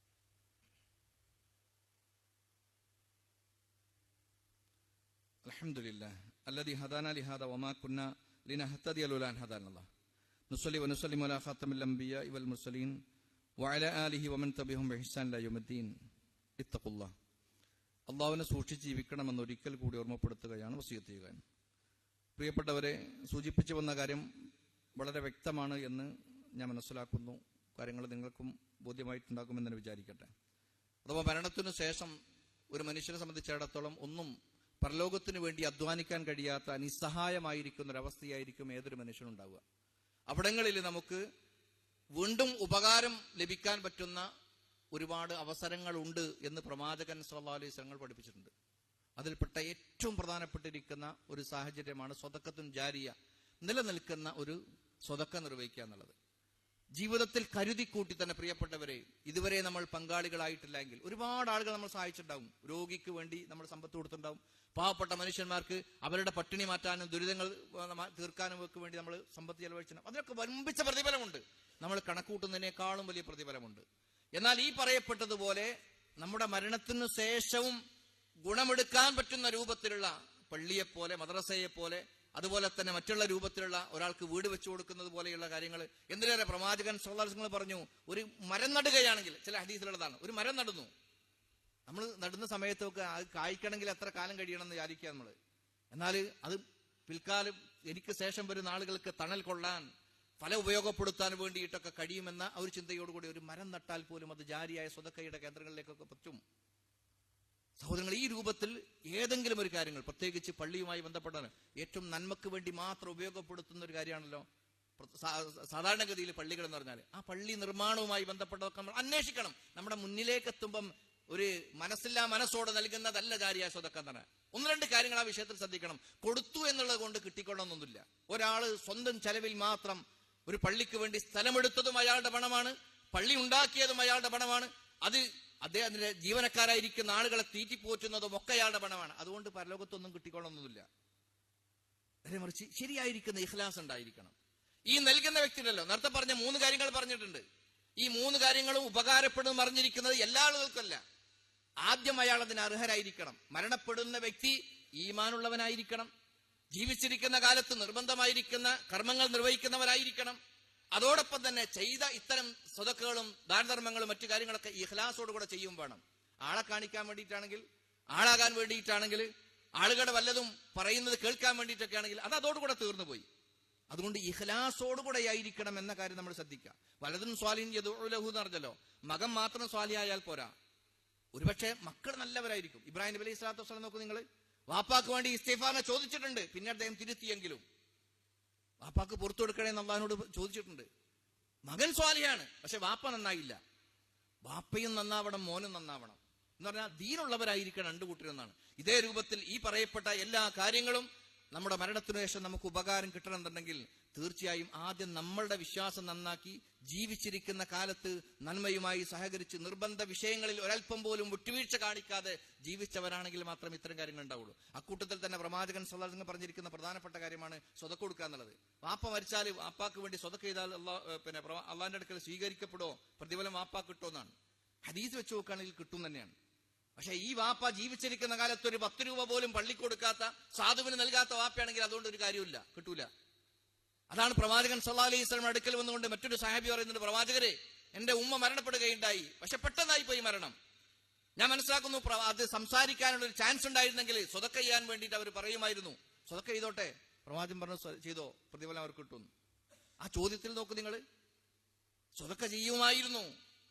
അൽഹംദുലില്ലാഹ് അല്ലദീ ഹദാനാ ലിഹാദാ വമാ കുന്നാ ലിനഹ്തദിയ ലൗലാ അൻ ഹദാനല്ലാഹ്. നുസല്ലി വനുസല്ലിമു അലാ ഖാതമിൽ അംബിയാഇ വൽ മുർസലീൻ വഅലാ ആലിഹി വമൻ തബിഅഹും ബിഇഹ്സാൻ ഇലാ യൗമിദ്ദീൻ. ഇത്തഖുല്ലാഹ്. അള്ളാഹുവിനെ സൂക്ഷിച്ച് ജീവിക്കണമെന്ന് ഒരിക്കൽ കൂടി ഓർമ്മപ്പെടുത്തുകയാണ്, വസിയത്ത് ചെയ്യുക. പ്രിയപ്പെട്ടവരെ, സൂചിപ്പിച്ചു വന്ന കാര്യം വളരെ വ്യക്തമാണ് എന്ന് ഞാൻ മനസ്സിലാക്കുന്നു. കാര്യങ്ങൾ നിങ്ങൾക്കും ബോധ്യമായിട്ടുണ്ടാകുമെന്ന് വിചാരിക്കട്ടെ. അഥവാ മരണത്തിനു ശേഷം ഒരു മനുഷ്യനെ സംബന്ധിച്ചിടത്തോളം ഒന്നും പരലോകത്തിനു വേണ്ടി അധ്വാനിക്കാൻ കഴിയാത്ത നിസ്സഹായമായിരിക്കുന്ന ഒരവസ്ഥയായിരിക്കും ഏതൊരു മനുഷ്യനുണ്ടാവുക. അവിടങ്ങളിൽ നമുക്ക് വീണ്ടും ഉപകാരം ലഭിക്കാൻ പറ്റുന്ന ഒരുപാട് അവസരങ്ങളുണ്ട് എന്ന് പ്രവാചകൻ സല്ലല്ലാഹു അലൈഹി വസല്ലം പഠിപ്പിച്ചിട്ടുണ്ട്. അതിൽപ്പെട്ട ഏറ്റവും പ്രധാനപ്പെട്ടിരിക്കുന്ന ഒരു സാഹചര്യമാണ് സ്വതക്കത്തുൻ ജാരിയ, നിലനിൽക്കുന്ന ഒരു സ്വതക്ക നിർവഹിക്കുക എന്നുള്ളത്. ജീവിതത്തിൽ കരുതി കൂട്ടി തന്നെ പ്രിയപ്പെട്ടവരെ, ഇതുവരെ നമ്മൾ പങ്കാളികളായിട്ടില്ലെങ്കിൽ ഒരുപാട് ആളുകൾ നമ്മൾ സഹായിച്ചിട്ടുണ്ടാവും. രോഗിക്ക് വേണ്ടി നമ്മൾ സമ്പത്ത് കൊടുത്തിട്ടുണ്ടാവും. പാവപ്പെട്ട മനുഷ്യന്മാർക്ക് അവരുടെ പട്ടിണി മാറ്റാനും ദുരിതങ്ങൾ തീർക്കാനും ഒക്കെ വേണ്ടി നമ്മൾ സമ്പത്ത് ചെലവഴിച്ചിട്ടുണ്ടാവും. അതിനൊക്കെ വമ്പിച്ച പ്രതിഫലമുണ്ട്. നമ്മൾ കണക്കൂട്ടുന്നതിനേക്കാളും വലിയ പ്രതിഫലമുണ്ട്. എന്നാൽ ഈ പറയപ്പെട്ടതുപോലെ നമ്മുടെ മരണത്തിനു ശേഷവും ഗുണമെടുക്കാൻ പറ്റുന്ന രൂപത്തിലുള്ള പള്ളിയെപ്പോലെ, മദ്രസയെപ്പോലെ, അതുപോലെ തന്നെ മറ്റുള്ള രൂപത്തിലുള്ള ഒരാൾക്ക് വീട് വെച്ചു കൊടുക്കുന്നത് പോലെയുള്ള കാര്യങ്ങൾ, എന്തിനേറെ പ്രവാചകൻ സല്ലല്ലാഹു അലൈഹി വസല്ലം പറഞ്ഞു, ഒരു മരം നടുകയാണെങ്കിൽ, ചില ഹദീസിലുള്ളതാണ്, ഒരു മരം നടുന്നു, നമ്മൾ നടുന്ന സമയത്തൊക്കെ അത് കായ്ക്കണമെങ്കിൽ എത്ര കാലം കഴിയണമെന്ന് വിചാരിക്കുക നമ്മൾ. എന്നാൽ അത് പിൽക്കാലം എനിക്ക് ശേഷം വരുന്ന ആളുകൾക്ക് തണൽ കൊള്ളാൻ, ഫല ഉപയോഗപ്പെടുത്താൻ വേണ്ടിയിട്ടൊക്കെ കഴിയുമെന്ന ഒരു ചിന്തയോടുകൂടി ഒരു മരം നട്ടാൽ പോലും അത് ജാരിയായ സ്വതക്കയുടെ കേന്ദ്രങ്ങളിലേക്കൊക്കെ പറ്റും. സഹോദരങ്ങൾ, ഈ രൂപത്തിൽ ഏതെങ്കിലും ഒരു കാര്യങ്ങൾ, പ്രത്യേകിച്ച് പള്ളിയുമായി ബന്ധപ്പെട്ടാണ്, ഏറ്റവും നന്മക്ക് വേണ്ടി മാത്രം ഉപയോഗപ്പെടുത്തുന്ന ഒരു കാര്യമാണല്ലോ സാധാരണഗതിയിൽ പള്ളികൾ എന്ന് പറഞ്ഞാൽ. ആ പള്ളി നിർമ്മാണവുമായി ബന്ധപ്പെട്ടതൊക്കെ നമ്മൾ അന്വേഷിക്കണം. നമ്മുടെ മുന്നിലേക്ക് എത്തുമ്പം ഒരു മനസ്സില്ലാ മനസ്സോടെ നൽകുന്നതല്ല ജാരിയായ സ്വതക്ക എന്ന് പറഞ്ഞാൽ. ഒന്ന് രണ്ട് കാര്യങ്ങൾ ആ വിഷയത്തിൽ ശ്രദ്ധിക്കണം. കൊടുത്തു എന്നുള്ളത് കൊണ്ട് കിട്ടിക്കൊള്ളണമെന്നൊന്നുമില്ല. ഒരാള് സ്വന്തം ചെലവിൽ മാത്രം ഒരു പള്ളിക്ക് വേണ്ടി സ്ഥലമെടുത്തതും അയാളുടെ പണമാണ്, പള്ളി ഉണ്ടാക്കിയതും അയാളുടെ പണമാണ്, അത് അദ്ദേഹത്തിന്റെ ജീവനക്കാരായിരിക്കുന്ന ആളുകളെ തീറ്റിപ്പോറ്റുന്നതും ഒക്കെ അയാളുടെ പണമാണ്. അതുകൊണ്ട് പരലോകത്തൊന്നും കിട്ടിക്കൊള്ളണമെന്നില്ല. നേരെ മറിച്ച് ശരിയായിരിക്കുന്ന ഇഖ്ലാസ് ഉണ്ടായിരിക്കണം. ഈ നൽകുന്ന വ്യക്തിയല്ലോ, നേരത്തെ പറഞ്ഞ 3 കാര്യങ്ങൾ പറഞ്ഞിട്ടുണ്ട്. ഈ 3 കാര്യങ്ങളും ഉപകാരപ്പെടും അറിഞ്ഞിരിക്കുന്നത് എല്ലാ ആളുകൾക്കല്ല. ആദ്യം അയാൾ അതിന് അർഹരായിരിക്കണം. മരണപ്പെടുന്ന വ്യക്തി ഈമാനുള്ളവനായിരിക്കണം. ജീവിച്ചിരിക്കുന്ന കാലത്ത് നിർബന്ധമായിരിക്കുന്ന കർമ്മങ്ങൾ നിർവഹിക്കുന്നവരായിരിക്കണം. അതോടൊപ്പം തന്നെ ചെയ്ത ഇത്തരം സ്വതക്കകളും ദാനധർമ്മങ്ങളും മറ്റു കാര്യങ്ങളൊക്കെ ഇഖ്ലാസോടുകൂടെ ചെയ്യും വേണം. ആളെ കാണിക്കാൻ വേണ്ടിയിട്ടാണെങ്കിൽ, ആളാകാൻ വേണ്ടിയിട്ടാണെങ്കിൽ, ആളുകളുടെ വല്ലതും പറയുന്നത് കേൾക്കാൻ വേണ്ടിയിട്ടൊക്കെ ആണെങ്കിൽ അത് അതോടുകൂടെ തീർന്നു പോയി. അതുകൊണ്ട് ഇഖ്ലാസോടുകൂടെ ആയിരിക്കണം എന്ന കാര്യം നമ്മൾ ശ്രദ്ധിക്കുക. വലതും സ്വാലിൻ യദഉ ലഹു എന്ന് പറഞ്ഞല്ലോ, മകൻ മാത്രം സ്വാലിയായാൽ പോരാ. ഒരുപക്ഷെ മക്കൾ നല്ലവരായിരിക്കും. ഇബ്രാഹിം നബി അലൈഹി സ്വലാത്തു വസ്സലാം നോക്കൂ നിങ്ങൾ, വാപ്പാക്ക് വേണ്ടി ഇസ്തിഗ്ഫാറിനെ ചോദിച്ചിട്ടുണ്ട്, പിന്നെ അദ്ദേഹം തിരുത്തിയെങ്കിലും വാപ്പാക്ക് പുറത്തു കൊടുക്കണേന്ന് അള്ളാഹിനോട് ചോദിച്ചിട്ടുണ്ട്. മകൻ സ്വാലിഹാണ്, പക്ഷെ വാപ്പ നന്നായില്ല. വാപ്പയും നന്നാവണം, മോനും നന്നാവണം എന്ന് പറഞ്ഞാൽ ദീനുള്ളവരായിരിക്കണം 2 കൂട്ടരെന്നാണ്. ഇതേ രൂപത്തിൽ ഈ പറയപ്പെട്ട എല്ലാ കാര്യങ്ങളും നമ്മുടെ മരണത്തിനു ശേഷം നമുക്ക് ഉപകാരം കിട്ടണമെന്നുണ്ടെങ്കിൽ തീർച്ചയായും ആദ്യം നമ്മളുടെ വിശ്വാസം നന്നാക്കി ജീവിച്ചിരിക്കുന്ന കാലത്ത് നന്മയുമായി സഹകരിച്ച് നിർബന്ധ വിഷയങ്ങളിൽ ഒരൽപ്പം പോലും വിട്ടുവീഴ്ച കാണിക്കാതെ ജീവിച്ചവരാണെങ്കിൽ മാത്രം ഇത്തരം കാര്യങ്ങൾ ഉണ്ടാവുള്ളൂ. അക്കൂട്ടത്തിൽ തന്നെ പ്രവാചകൻ സല്ലല്ലാഹു അലൈഹി വസല്ലം പറഞ്ഞിരിക്കുന്ന പ്രധാനപ്പെട്ട കാര്യമാണ് സ്വതക്ക കൊടുക്കുക എന്നുള്ളത്. വാപ്പ മരിച്ചാൽ വാപ്പാക്ക് വേണ്ടി സ്വതക്ക ചെയ്താൽ അള്ളാഹിന്റെ അടുക്കൽ സ്വീകരിക്കപ്പെടുമോ, പ്രതിഫലം വാപ്പാക്ക് കിട്ടുമെന്നാണ്. ഹദീസ് വെച്ച് നോക്കുകയാണെങ്കിൽ കിട്ടും തന്നെയാണ്. പക്ഷെ ഈ വാപ്പ ജീവിച്ചിരിക്കുന്ന കാലത്ത് ഒരു 10 രൂപ പോലും പള്ളി കൊടുക്കാത്ത, സാധുവിന് നൽകാത്ത വാപ്പയാണെങ്കിൽ അതുകൊണ്ട് ഒരു കാര്യമില്ല, കിട്ടൂല. അതാണ് പ്രവാചകൻ സല്ലല്ലാഹു അലൈഹി വസല്ലം അടുക്കൽ വന്നുകൊണ്ട് മറ്റൊരു സഹാബി പറയുന്നുണ്ട്, പ്രവാചകരെ, എന്റെ ഉമ്മ മരണപ്പെടുകയുണ്ടായി, പക്ഷെ പെട്ടെന്നായി പോയി മരണം. ഞാൻ മനസ്സിലാക്കുന്നു അത് സംസാരിക്കാനുള്ള ഒരു ചാൻസ് ഉണ്ടായിരുന്നെങ്കിൽ സ്വതക്ക ചെയ്യാൻ വേണ്ടിയിട്ട് അവർ പറയുമായിരുന്നു, സ്വതക്ക ചെയ്തോട്ടെ. പ്രവാചകൻ പറഞ്ഞു ചെയ്തോ, പ്രതിഫലം അവർക്ക് കിട്ടും. ആ ചോദ്യത്തിൽ നോക്കൂ നിങ്ങൾ, സ്വതക്ക ചെയ്യുമായിരുന്നു,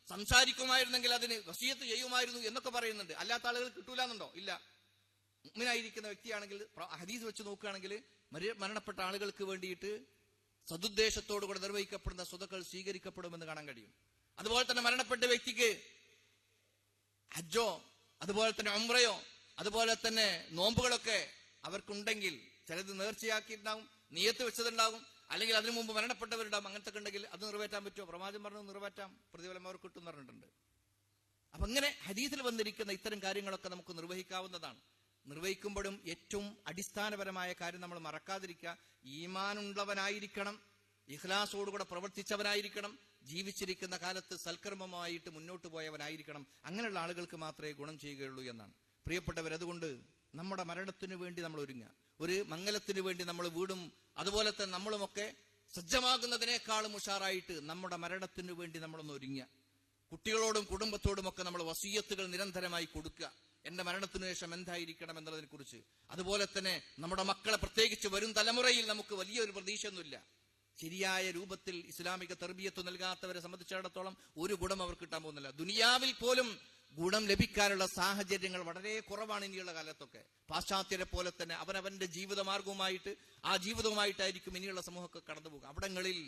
സംസാരിക്കുമായിരുന്നെങ്കിൽ അതിന് വസിയത്ത് ചെയ്യുമായിരുന്നു എന്നൊക്കെ പറയുന്നുണ്ട്. അല്ലാത്ത ആളുകൾ കിട്ടൂല എന്നുണ്ടോ? ഇല്ല. മുഅ്മിനായിരിക്കുന്ന വ്യക്തിയാണെങ്കിൽ ഹദീസ് വെച്ച് നോക്കുകയാണെങ്കിൽ മരണപ്പെട്ട ആളുകൾക്ക് വേണ്ടിയിട്ട് സദുദ്ദേശത്തോടുകൂടെ നിർവഹിക്കപ്പെടുന്ന സ്വതക്കൾ സ്വീകരിക്കപ്പെടുമെന്ന് കാണാൻ കഴിയും. അതുപോലെ തന്നെ മരണപ്പെട്ട വ്യക്തിക്ക് ഹജ്ജോ, അതുപോലെ തന്നെ ഉംറയോ, അതുപോലെ തന്നെ നോമ്പുകളൊക്കെ അവർക്കുണ്ടെങ്കിൽ, ചിലത് നേർച്ചയാക്കിയിട്ടുണ്ടാവും, നിയത്ത് വെച്ചതുണ്ടാവും, അല്ലെങ്കിൽ അതിനു മുമ്പ് മരണപ്പെട്ടവരുണ്ടാവും. അങ്ങനത്തെ ഉണ്ടെങ്കിൽ അത് നിറവേറ്റാൻ പറ്റുമോ? പ്രവാചകൻ പറഞ്ഞു നിറവേറ്റാം, പ്രതിഫലം അവർക്ക് കിട്ടും എന്ന് പറഞ്ഞിട്ടുണ്ട്. അപ്പൊ അങ്ങനെ ഹദീസിൽ വന്നിരിക്കുന്ന ഇത്തരം കാര്യങ്ങളൊക്കെ നമുക്ക് നിർവഹിക്കാവുന്നതാണ്. നിർവഹിക്കുമ്പോഴും ഏറ്റവും അടിസ്ഥാനപരമായ കാര്യം നമ്മൾ മറക്കാതിരിക്കുക, ഈമാനുള്ളവനായിരിക്കണം, ഇഖ്ലാസോടുകൂടെ പ്രവർത്തിച്ചവനായിരിക്കണം, ജീവിച്ചിരിക്കുന്ന കാലത്ത് സൽക്കർമ്മമായിട്ട് മുന്നോട്ട് പോയവനായിരിക്കണം. അങ്ങനെയുള്ള ആളുകൾക്ക് മാത്രമേ ഗുണം ചെയ്യുകയുള്ളൂ എന്നാണ്. പ്രിയപ്പെട്ടവർ, അതുകൊണ്ട് നമ്മുടെ മരണത്തിനു വേണ്ടി നമ്മൾ ഒരുങ്ങുക. ഒരു മംഗലത്തിനു വേണ്ടി നമ്മൾ വീടും അതുപോലെ തന്നെ നമ്മളുമൊക്കെ സജ്ജമാകുന്നതിനേക്കാളും ഉഷാറായിട്ട് നമ്മുടെ മരണത്തിനു വേണ്ടി നമ്മളൊന്ന് ഒരുങ്ങുക. കുട്ടികളോടും കുടുംബത്തോടുമൊക്കെ നമ്മൾ വസീയത്തുകൾ നിരന്തരമായി കൊടുക്കുക. എന്റെ മരണത്തിനു ശേഷം എന്തായിരിക്കണം എന്നതിനെ കുറിച്ച്. അതുപോലെ തന്നെ നമ്മുടെ മക്കളെ, പ്രത്യേകിച്ച് വരും തലമുറയിൽ നമുക്ക് വലിയൊരു പ്രതീക്ഷയൊന്നുമില്ല. ശരിയായ രൂപത്തിൽ ഇസ്ലാമിക തർബിയത്ത് നൽകാത്തവരെ സംബന്ധിച്ചിടത്തോളം ഒരു ഗുണം അവർക്ക് കിട്ടാൻ പോകുന്നില്ല. ദുനിയാവിൽ പോലും ഗുണം ലഭിക്കാനുള്ള സാഹചര്യങ്ങൾ വളരെ കുറവാണ് ഇനിയുള്ള കാലത്തൊക്കെ. പാശ്ചാത്യരെ പോലെ തന്നെ അവനവന്റെ ജീവിതമാർഗവുമായിട്ട്, ആ ജീവിതവുമായിട്ടായിരിക്കും ഇനിയുള്ള സമൂഹമൊക്കെ കടന്നു പോകുക. അവിടങ്ങളിൽ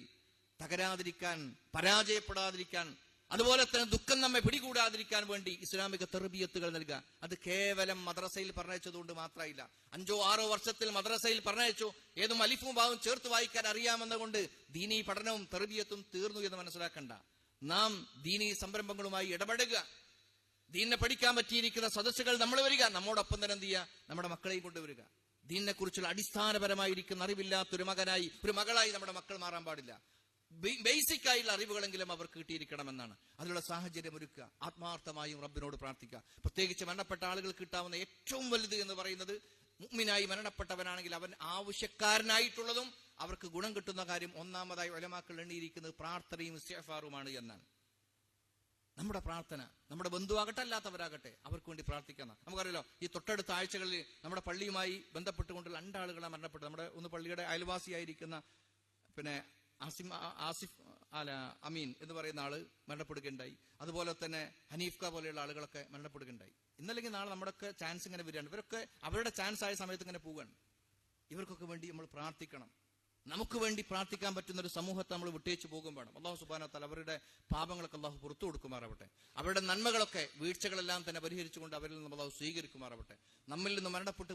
തകരാതിരിക്കാൻ, പരാജയപ്പെടാതിരിക്കാൻ, അതുപോലെ തന്നെ ദുഃഖം നമ്മെ പിടികൂടാതിരിക്കാൻ വേണ്ടി ഇസ്ലാമിക തർബിയത്തുകൾ നൽകുക. അത് കേവലം മദ്രസയിൽ പറഞ്ഞയച്ചതുകൊണ്ട് മാത്രമായില്ല. 5-6 വർഷത്തിൽ മദ്രസയിൽ പറഞ്ഞയച്ചു, ഏതും അലിഫും ബാവും ചേർത്ത് വായിക്കാൻ അറിയാമെന്നുകൊണ്ട് ദീനീ പഠനവും തർബിയത്തും തീർന്നു എന്ന് മനസ്സിലാക്കണ്ട. നാം ദീനീ സംരംഭങ്ങളുമായി ഇടപെടുക, ദീനിനെ പഠിക്കാൻ പറ്റിയിരിക്കുന്ന സദസ്സുകൾ നമ്മൾ വരിക, നമ്മോടൊപ്പം തന്നെ എന്ത് ചെയ്യുക, നമ്മുടെ മക്കളെയും കൊണ്ടുവരിക. ദീനിനെ കുറിച്ചുള്ള അടിസ്ഥാനപരമായിരിക്കുന്ന അറിവില്ലാത്തൊരു മകനായി, ഒരു മകളായി നമ്മുടെ മക്കൾ മാറാൻ പാടില്ല. ബേസിക് ആയിട്ടുള്ള അറിവുകളെങ്കിലും അവർക്ക് കിട്ടിയിരിക്കണമെന്നാണ്. അതിനുള്ള സാഹചര്യം ഒരുക്കുക. ആത്മാർത്ഥമായും റബ്ബിനോട് പ്രാർത്ഥിക്കുക. പ്രത്യേകിച്ച് മരണപ്പെട്ട ആളുകൾക്ക് കിട്ടാവുന്ന ഏറ്റവും വലുത് എന്ന് പറയുന്നത്, മുഅ്മിനായി മരണപ്പെട്ടവനാണെങ്കിൽ അവൻ ആവശ്യക്കാരനായിട്ടുള്ളതും അവർക്ക് ഗുണം കിട്ടുന്ന കാര്യം ഒന്നാമതായി ഉലമാക്കൾ എണ്ണിയിരിക്കുന്നത് പ്രാർത്ഥനയും ഇസ്തിഗ്ഫാറുമാണ് എന്നാണ്. നമ്മുടെ പ്രാർത്ഥന, നമ്മുടെ ബന്ധുവാകട്ടെ അല്ലാത്തവരാകട്ടെ, അവർക്ക് വേണ്ടി പ്രാർത്ഥിക്കണം. നമുക്കറിയാലോ, ഈ തൊട്ടടുത്ത ആഴ്ചകളിൽ നമ്മുടെ പള്ളിയുമായി ബന്ധപ്പെട്ടുകൊണ്ടുള്ള 2 ആളുകളാണ് മരണപ്പെട്ടത്. നമ്മുടെ ഒന്ന് പള്ളിയുടെ അയൽവാസിയായിരിക്കുന്ന ആസിഫ് അമീൻ എന്ന് പറയുന്ന ആള് മരണപ്പെടുകയുണ്ടായി. അതുപോലെ തന്നെ ഹനീഫ്ക പോലെയുള്ള ആളുകളൊക്കെ മരണപ്പെടുകയുണ്ടായി. ഇന്നല്ലെങ്കിൽ നാളെ നമ്മുടെയൊക്കെ ചാൻസ് ഇങ്ങനെ വരികയാണ്. ഇവരൊക്കെ അവരുടെ ചാൻസ് ആയ സമയത്ത് ഇങ്ങനെ പോവുകയാണ്. ഇവർക്കൊക്കെ വേണ്ടി നമ്മൾ പ്രാർത്ഥിക്കണം. നമുക്ക് വേണ്ടി പ്രാർത്ഥിക്കാൻ പറ്റുന്ന ഒരു സമൂഹത്തെ നമ്മൾ വിട്ടേച്ചു പോകും വേണം. അല്ലാഹു സുബ്ഹാനഹു വ തആല അവരുടെ പാപങ്ങളൊക്കെ അല്ലാഹു പുറത്തു കൊടുക്കുമാറാവട്ടെ. അവരുടെ നന്മകളൊക്കെ, വീഴ്ചകളെല്ലാം തന്നെ പരിഹരിച്ചുകൊണ്ട് അവരിൽ നിന്ന് അല്ലാഹു സ്വീകരിക്കുമാറാവട്ടെ. നമ്മിൽ നിന്ന് മരണപ്പെട്ട്